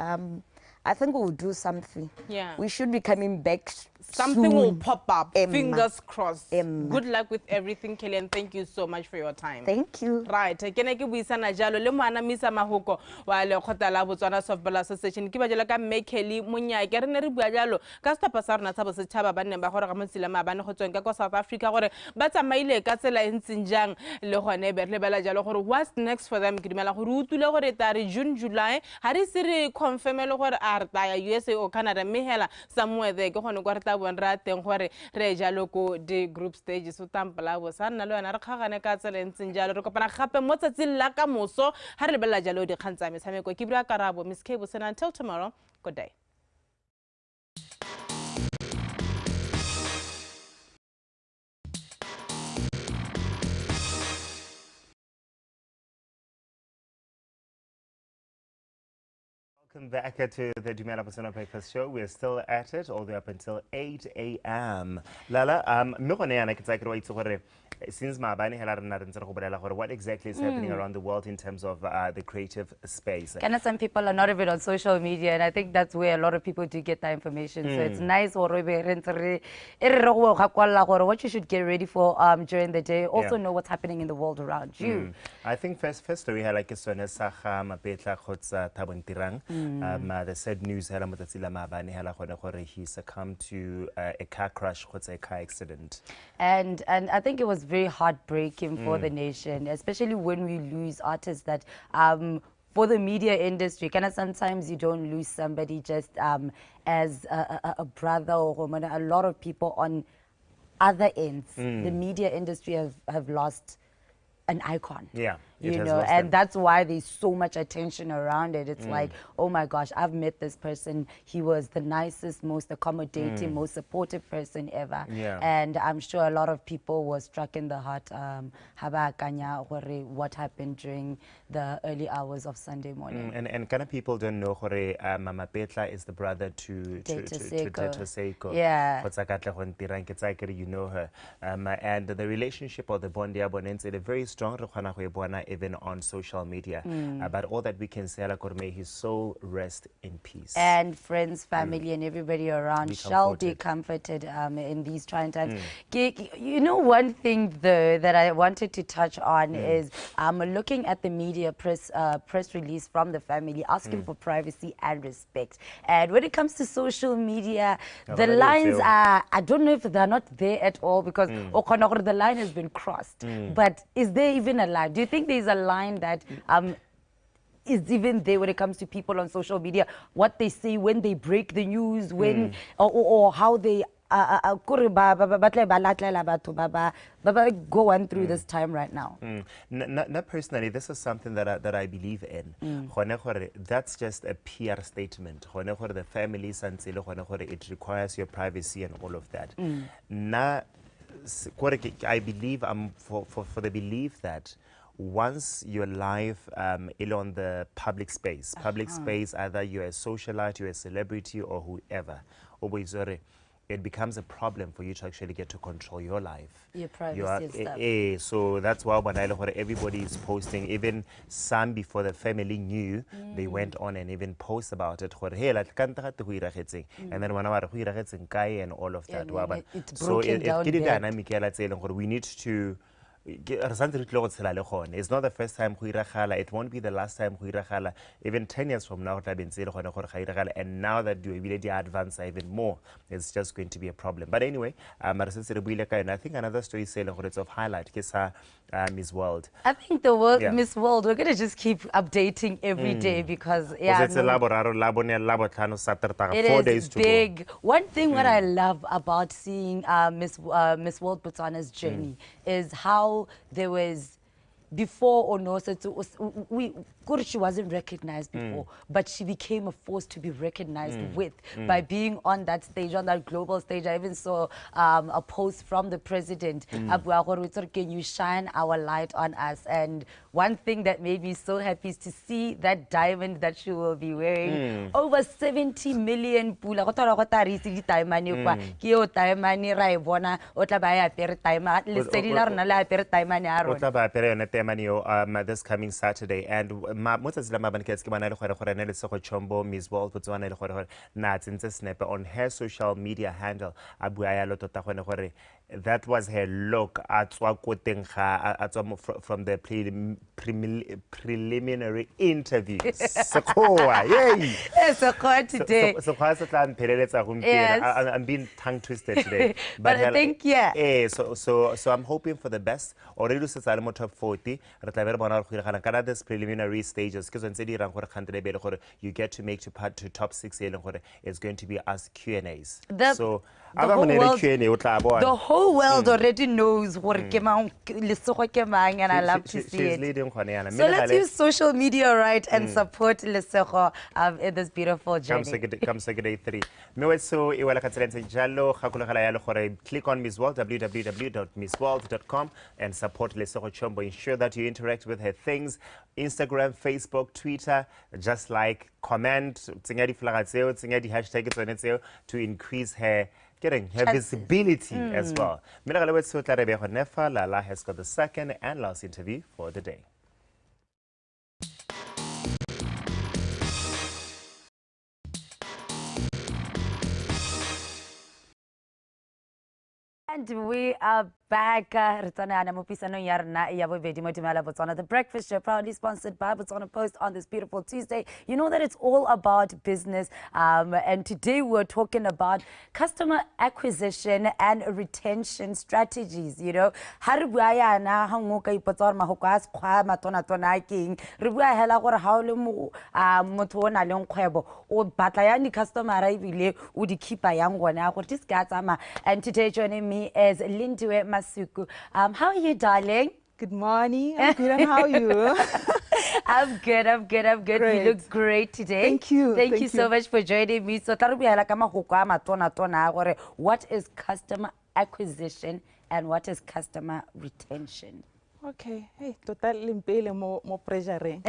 I think we'll do something. Yeah. We should be coming back. Something soon. will pop up. Fingers crossed. Good luck with everything, Kelly, and thank you so much for your time. Thank you. Right. Kene ke buisana jalo le moana misa mahoko wa le khota la Botswana Softball Association. Ke ba jela ka Kelly Munya ke re ne re bua jalo ka stapa sa rona tsa bosetšhaba ba nne ba gore ga motsila ma bane go tsweng ka South Africa gore ba tsamaile ka tsela entseng jang le gone be re bela jalo gore what's next for them ke dumela gore o tule gore tare June July ha re se re confirm le gore a re taya USA o Canada mehela somewhere there ke gone go re ta bona ra teng gore re jalo ko the group stage so tampala bo sa nna le yona re khagane ka tsela entseng jalo re kopana gape mo tsatsing la ka moso ha re lebella jalo di kgantsa metshameko ke bua karabo Miss Cable Sena until tomorrow good day. Welcome back to the DUMELA Botswana Breakfast Show. We're still at it all the way up until 8 a.m. Lala, since what exactly is happening around the world in terms of the creative space? Some people are not even on social media, and I think that's where a lot of people do get that information. So it's nice what you should get ready for during the day. Also know what's happening in the world around you. I think first we had like the sad news he succumbed to a car crash, a car accident. And I think it was very heartbreaking for the nation, especially when we lose artists that for the media industry, sometimes you don't lose somebody just as a brother or a lot of people on other ends. The media industry have lost an icon. Yeah. You know, and that's why there's so much attention around it. It's like, oh my gosh, I've met this person. He was the nicest, most accommodating, most supportive person ever. Yeah. And I'm sure a lot of people were struck in the heart what happened during the early hours of Sunday morning. And kind of people don't know Mama Petla is the brother to Seiko. Yeah. You know her. And the relationship or the bond is very strong even on social media. But all that we can say, may his soul rest in peace. And friends, family, and everybody around shall be comforted in these trying times. You know, one thing though that I wanted to touch on is looking at the media press release from the family asking for privacy and respect. And when it comes to social media, the lines are, I don't know if they're not there at all because the line has been crossed. But is there even a line? Do you think there's a line that is even there when it comes to people on social media, what they say when they break the news, when or how they go on through this time right now? Not personally, this is something that I believe in. That's just a PR statement. The family, it requires your privacy and all of that. I believe for the belief that once you're live on the public space, either you're a socialite, you're a celebrity, or whoever, it becomes a problem for you to actually get to control your life. Your privacy and stuff. So that's why everybody is posting. Even some before the family knew, they went on and even post about it. And then and all of that. It's So broken down the there. dynamic we need to. It's not the first time it won't be the last time even 10 years from now and now that we really advance even more, it's just going to be a problem. But anyway, I think another story is of highlight Miss World. I think the world Miss World, we're gonna just keep updating every day because it is 4 days to big. go. One thing what I love about seeing Miss World Botswana's journey is how there was before or no, so she wasn't recognized before, but she became a force to be recognized with by being on that stage, on that global stage. I even saw a post from the president, can you shine our light on us? And one thing that made me so happy is to see that diamond that she will be wearing. Over 70 million pula. This coming Saturday, and Miss World on her social media handle. That was her look from the preliminary interviews. I'm being tongue twisted today. But I think, so I'm hoping for the best. Already since I'm top 40, this preliminary stages, because you get to make to top 6, it's going to be us Q&As. So the whole world already knows what and I love to see it. So let's use social media, right, and support Lesego in this beautiful journey. Come Saturday 3. So click on Miss World, www.missworld.com, and support Lesego Chombo. Ensure that you interact with her things, Instagram, Facebook, Twitter, just like, comment, hashtag to increase her visibility as well. Lala has got the second and last interview for the day. And we are back. The Breakfast Show, proudly sponsored by Botswana Post on this beautiful Tuesday. You know that it's all about business. And today we're talking about customer acquisition and retention strategies. You know, how do and today joining me is Lindiwe Masuku. How are you, darling? Good morning. I'm good. And how are you? I'm good. Great. You look great today. Thank you. Thank you so much for joining me. So, what is customer acquisition and what is customer retention? Okay. Hey, totally more pressure.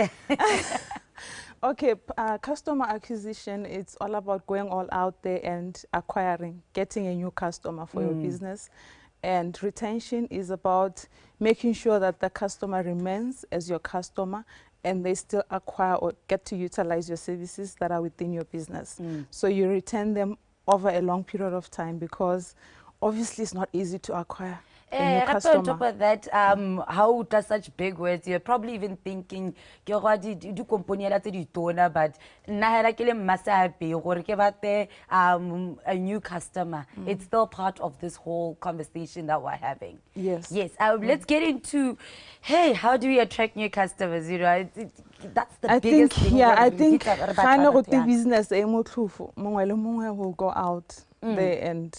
Okay, customer acquisition, it's all about going all out there and acquiring, getting a new customer for your business. And retention is about making sure that the customer remains as your customer and they still acquire or get to utilize your services that are within your business. So you retain them over a long period of time because obviously it's not easy to acquire. On top of that, how does such big words? You're probably even thinking, but a new customer. It's still part of this whole conversation that we're having. Yes. Yes. Let's get into, hey, how do we attract new customers? You know, that's the biggest thing. Yeah, I think business will go out there and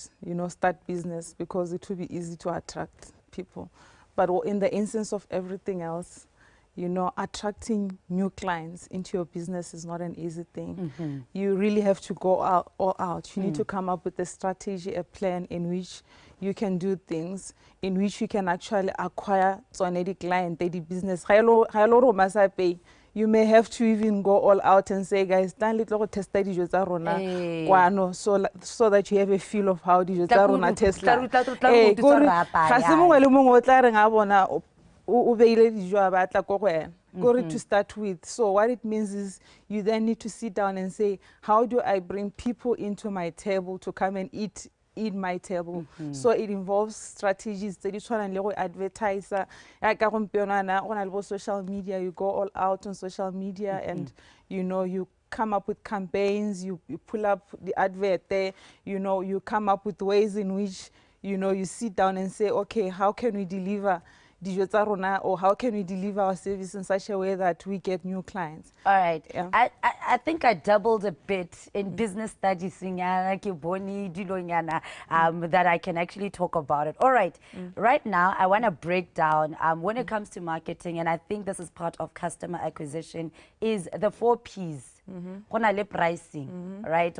start business because it will be easy to attract people. But in the instance of everything else, you know, attracting new clients into your business is not an easy thing. You really have to go all out. You need to come up with a strategy, a plan in which you can do things, in which you can actually acquire the client, the business. You may have to even go all out and say, guys, so that you have a feel of how the Tesla. To start with. So what it means is you then need to sit down and say, how do I bring people into my table to come and eat my table? So it involves strategies that you try and advertise. On social media, you go all out on social media and you know, you come up with campaigns, you pull up the advert there, you know, you come up with ways in which, you know, you sit down and say, okay, how can we deliver or how can we deliver our service in such a way that we get new clients? All right. Yeah. I think I doubled a bit in business studies that I can actually talk about it. All right. Right now, I want to break down when it comes to marketing, and I think this is part of customer acquisition, is the 4 Ps. Pricing, right?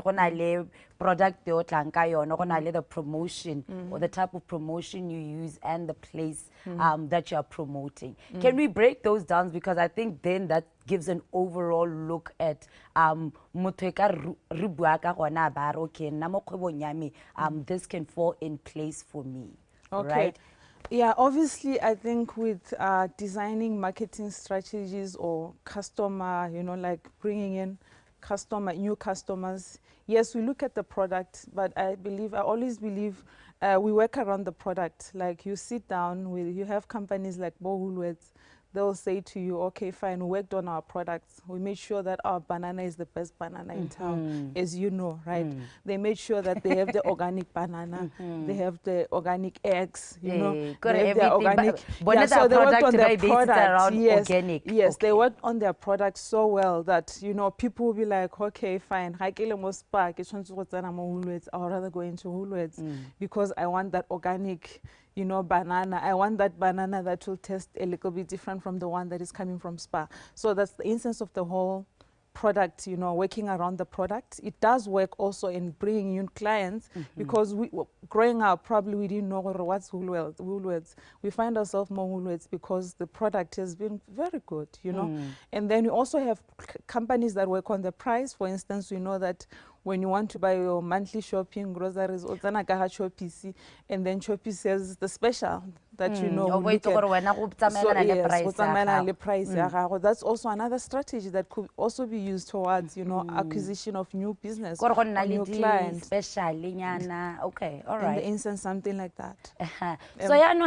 Product the promotion or the type of promotion you use and the place that you are promoting. Can we break those down? Because I think then that gives an overall look at this can fall in place for me. Okay. Right? Yeah, obviously, I think with designing marketing strategies or customer, you know, like bringing in new customers, yes, we look at the product, but I always believe we work around the product. Like you sit down you have companies like Woolworths, they'll say to you, okay, fine, we worked on our products. We made sure that our banana is the best banana in town, as you know, right? They made sure that they have the organic banana, they have the organic eggs, you know, they have the organic. So they worked on their product. Yes, organic. Yes, they worked on their product so well that, you know, people will be like, okay, fine, I would rather go into Woolworths because I want that organic, you know, banana. I want that banana that will taste a little bit different from the one that is coming from Spa. So that's the essence of the whole product, you know, working around the product. It does work also in bringing new clients because growing up, probably we didn't know what's Woolworths. We find ourselves more Woolworths because the product has been very good, you know. And then we also have companies that work on the price. For instance, we know that when you want to buy your monthly shopping, groceries, and then Choppy says the special that you know. That's also another strategy that could also be used towards, you know, acquisition of new business or new clients. Okay, all right. In the instance, something like that. So yeah, no,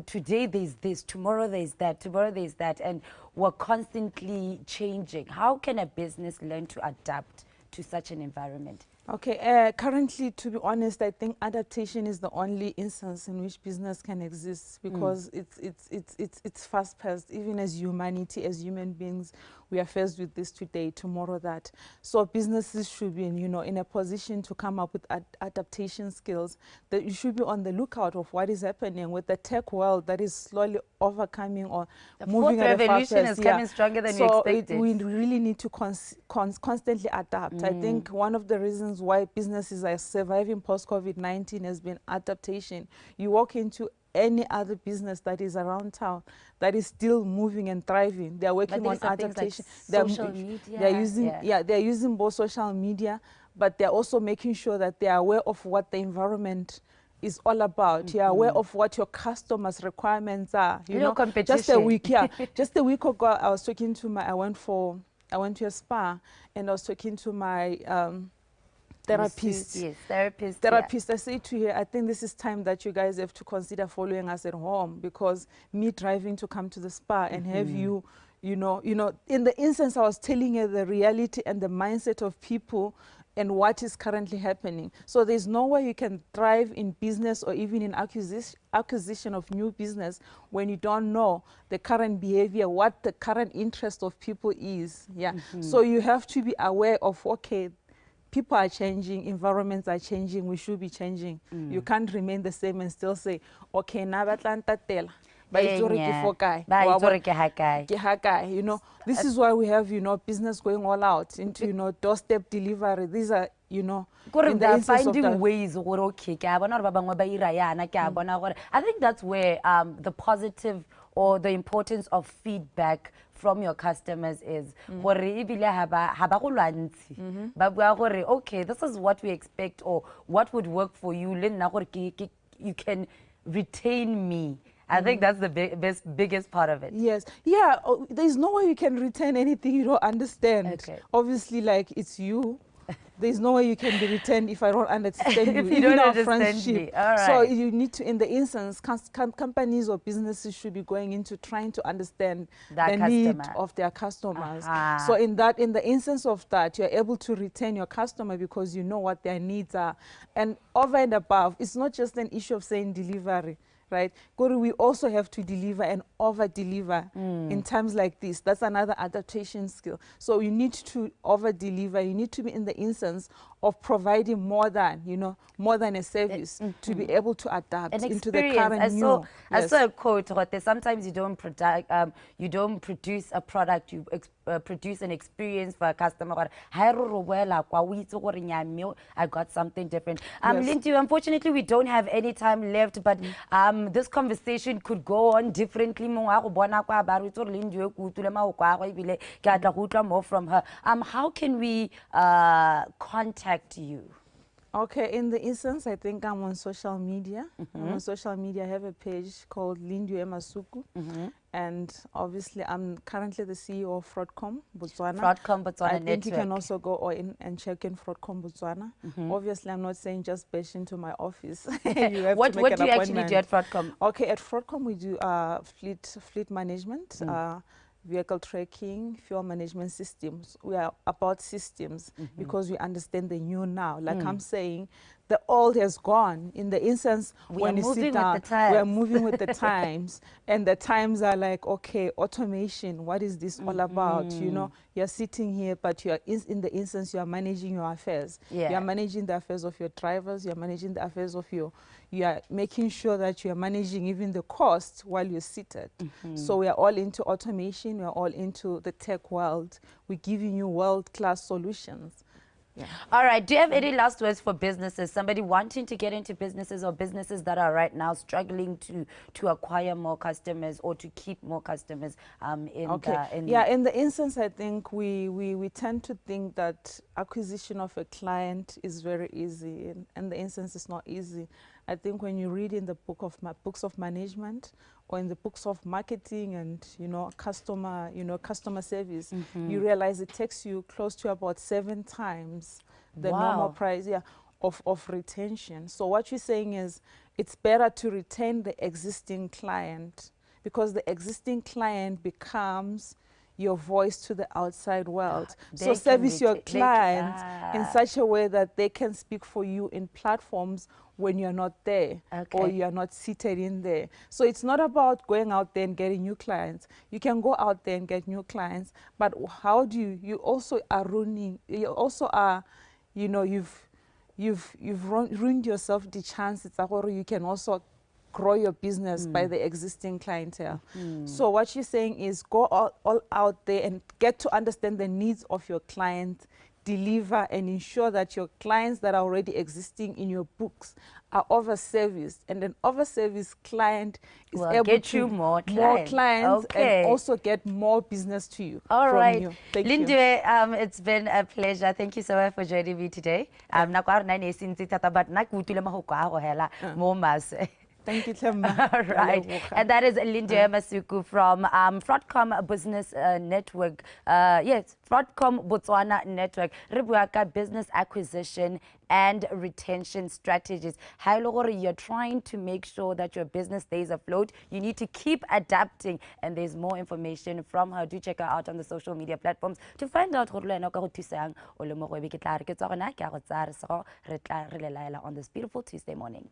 today there's this, tomorrow there's that, tomorrow there's that, and we're constantly changing. How can a business learn to adapt to such an environment? Okay, currently, to be honest, I think adaptation is the only instance in which business can exist because it's fast-paced. Even as humanity, as human beings, we are faced with this today, tomorrow that. So businesses should be, you know, in a position to come up with adaptation skills. That you should be on the lookout of what is happening with the tech world that is slowly overcoming or moving at a fast pace. The fourth revolution is coming stronger than we expected. We really need to constantly adapt. I think one of the reasons why businesses are surviving post-COVID-19 has been adaptation. You walk into any other business that is around town that is still moving and thriving. They are working on adaptation. Like social media. They're using both social media, but they're also making sure that they are aware of what the environment is all about. You're aware of what your customers' requirements are. You know, just a week ago, I was talking to I went to a spa and I was talking to my therapist. Yes, therapist. I say to her, I think this is time that you guys have to consider following us at home because me driving to come to the spa and have you know, in the instance I was telling her the reality and the mindset of people and what is currently happening. So there's no way you can thrive in business or even in acquisition of new business when you don't know the current behavior, what the current interest of people is. So you have to be aware of, okay, people are changing, environments are changing, we should be changing. You can't remain the same and still say, okay, now ba itse gore ke for kae, wa bona? Ke ha kae, you know. This is why we have, you know, business going all out into, you know, doorstep delivery. These are, you know, in the instance finding ways okay, I think that's where the positive or the importance of feedback from your customers is okay, this is what we expect or what would work for you, you can retain me. I think that's the biggest part of it. Yes. Yeah, there's no way you can retain anything you don't understand. Okay. Obviously, like, it's you. There's no way you can be retained if I don't understand you. If you don't understand friendship. me. All right. So you need to, in the instance, companies or businesses should be going into trying to understand the need of their customers. So in the instance of that, you're able to retain your customer because you know what their needs are. And over and above, it's not just an issue of saying delivery. Right? We also have to deliver and over-deliver in times like this. That's another adaptation skill. So you need to over-deliver. You need to be in the instance of providing more than, you know, more than a service to be able to adapt into the current new. I saw a quote, sometimes you don't produce a product, you produce an experience for a customer. I got something different. Lindy, unfortunately, we don't have any time left, but this conversation could go on differently. More from her. How can we contact you? Okay, in the instance, I think I'm on social media. I'm on social media. I have a page called Lindu Emasuku. And obviously, I'm currently the CEO of Fraudcom Botswana. Fraudcom Botswana I think Network. you can also go in and check in Fraudcom Botswana. Obviously, I'm not saying just bash into my office. You have what to make do you actually do at Fraudcom? Okay, at Fraudcom, we do fleet management. Vehicle tracking, fuel management systems. We are about systems because we understand the new now. Like I'm saying, the old has gone. In the instance, when you sit down, we are moving with the times. And the times are like, okay, automation, what is this all about? You know, you're sitting here, but you're in the instance, you are managing your affairs. Yeah. You are managing the affairs of your drivers. You're managing the affairs of you are making sure that you are managing even the costs while you're seated. So we are all into automation. We are all into the tech world. We're giving you world-class solutions. Yeah. All right. Do you have any last words for businesses? Somebody wanting to get into businesses or businesses that are right now struggling to acquire more customers or to keep more customers in the instance, I think we tend to think that acquisition of a client is very easy, and the instance is not easy. I think when you read in the books of management or in the books of marketing and customer service, you realize it takes you close to about 7 times the normal price of retention. So what you're saying is it's better to retain the existing client because the existing client becomes your voice to the outside world. So service your clients in such a way that they can speak for you in platforms when you're not there or you're not seated in there. So it's not about going out there and getting new clients. You can go out there and get new clients, but how do you also are ruining, you also are, you've ruined yourself the chances that you can also grow your business by the existing clientele. So what you're saying is go all out there and get to understand the needs of your client, deliver and ensure that your clients that are already existing in your books are over-serviced, and an over-serviced client is able get to you more clients and also get more business to you. All right. You. Thank Lindu, you. it's been a pleasure. Thank you so much for joining me today. Thank you, Temma. All right. And that is Lindu Masuku from Fraudcom Business Network. Yes, Fraudcom Botswana Network. Ribuaka Business Acquisition and Retention Strategies. You're trying to make sure that your business stays afloat. You need to keep adapting. And there's more information from her. Do check her out on the social media platforms to find out on this beautiful Tuesday morning.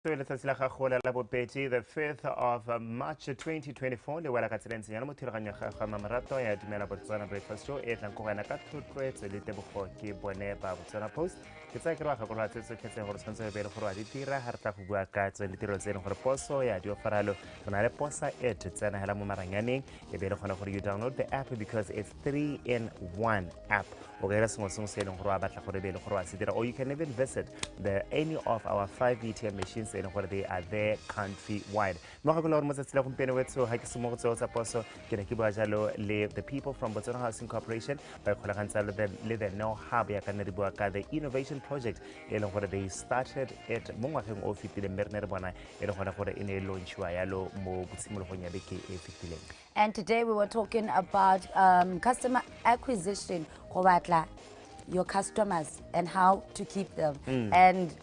So letsatsi la gago la bobedi, the 5th of March 2024 le wela ka tselentseng ya mo thulaganyo ga ga mamarato ya Dumela Botswana Breakfast Show e tlang go gana ka thotloetso le tebogo ke bone ba Botswana Post ke tsaya ke re wa ga go ra tsetse ke tseng gore tshwanetse be le gore wa di dira ha re tla go bua ka tsone ditiro tse gore poso ya di ofaralo rona le posa tsena hela mo maranyaneng e be le gona gore you download the app because it's 3-in-1 app o ga ira sengwe se leng gore wa batla gore be le gore wa se dira, or you can even visit any of our 5 ATM machines and where they are there country-wide. The people from Botswana Housing Corporation by the know-how the innovation project where they started it and today we were talking about customer acquisition, your customers and how to keep them. And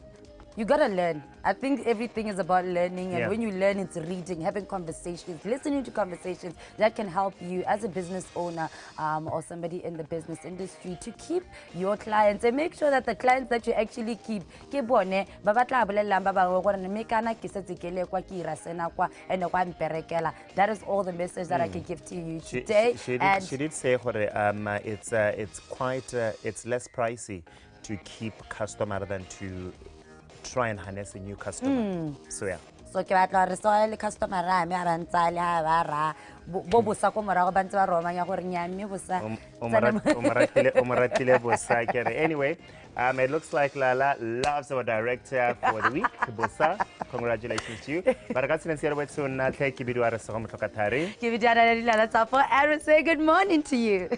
you gotta learn. I think everything is about learning, and when you learn, it's reading, having conversations, listening to conversations that can help you as a business owner or somebody in the business industry to keep your clients and make sure that the clients that you actually keep, that is all the message that I can give to you today. She did say it's quite it's less pricey to keep customer than to try and harness a new customer. So yeah. So ke batla re soile customer ra me ara ntsa le ha ba ra bo bosa ko morago ba ntse ba roma ya gore nyame bosa omaratile bosa kere. Anyway, it looks like Lala loves our director for the week, Bosa. Congratulations to you. Barakatsi nsiya wethu na tle ke bidu ara so mo tlokatare. Ke bidu ara le Lala Tsapo and say good morning to you.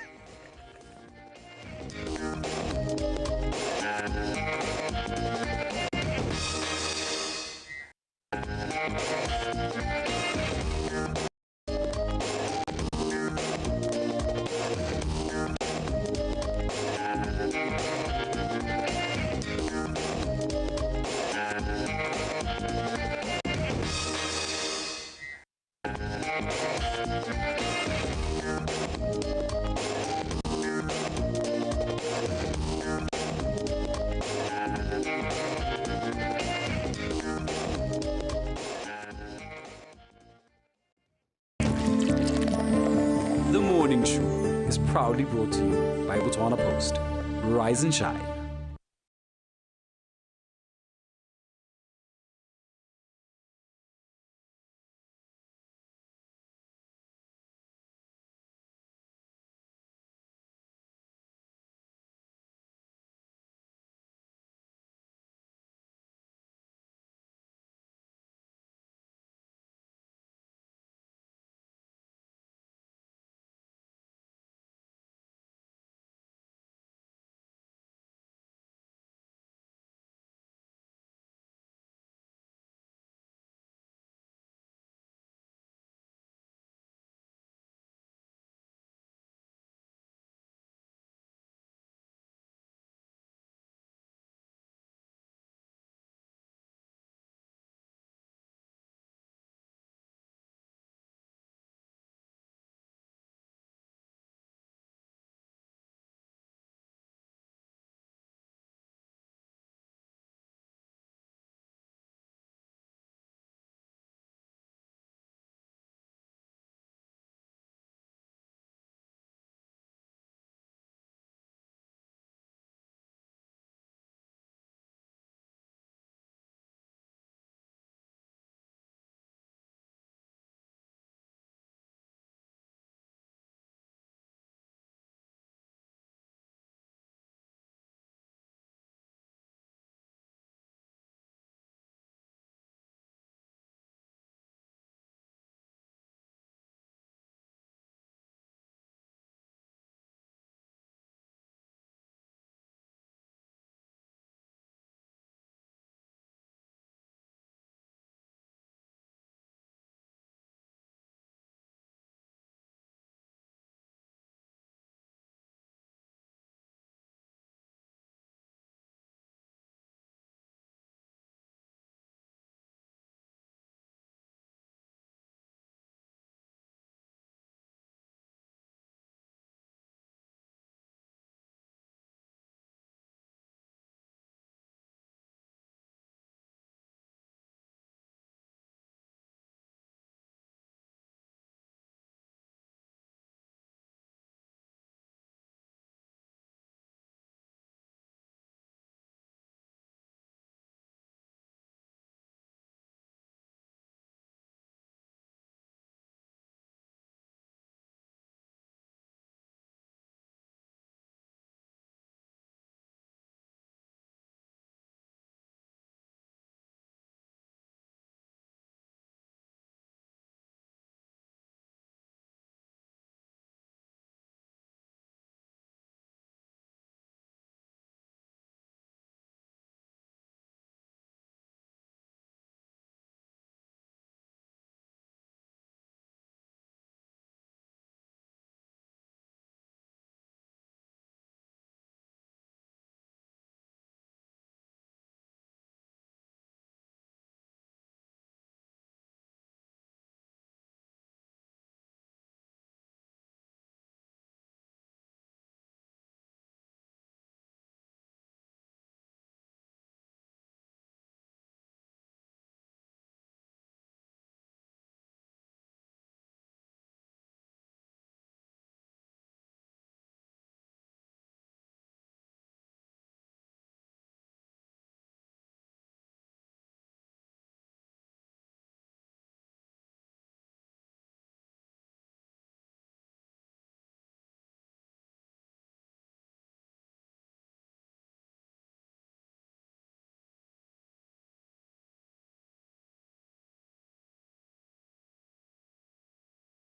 The Morning Show is proudly brought to you by Botswana Post. Rise and shine.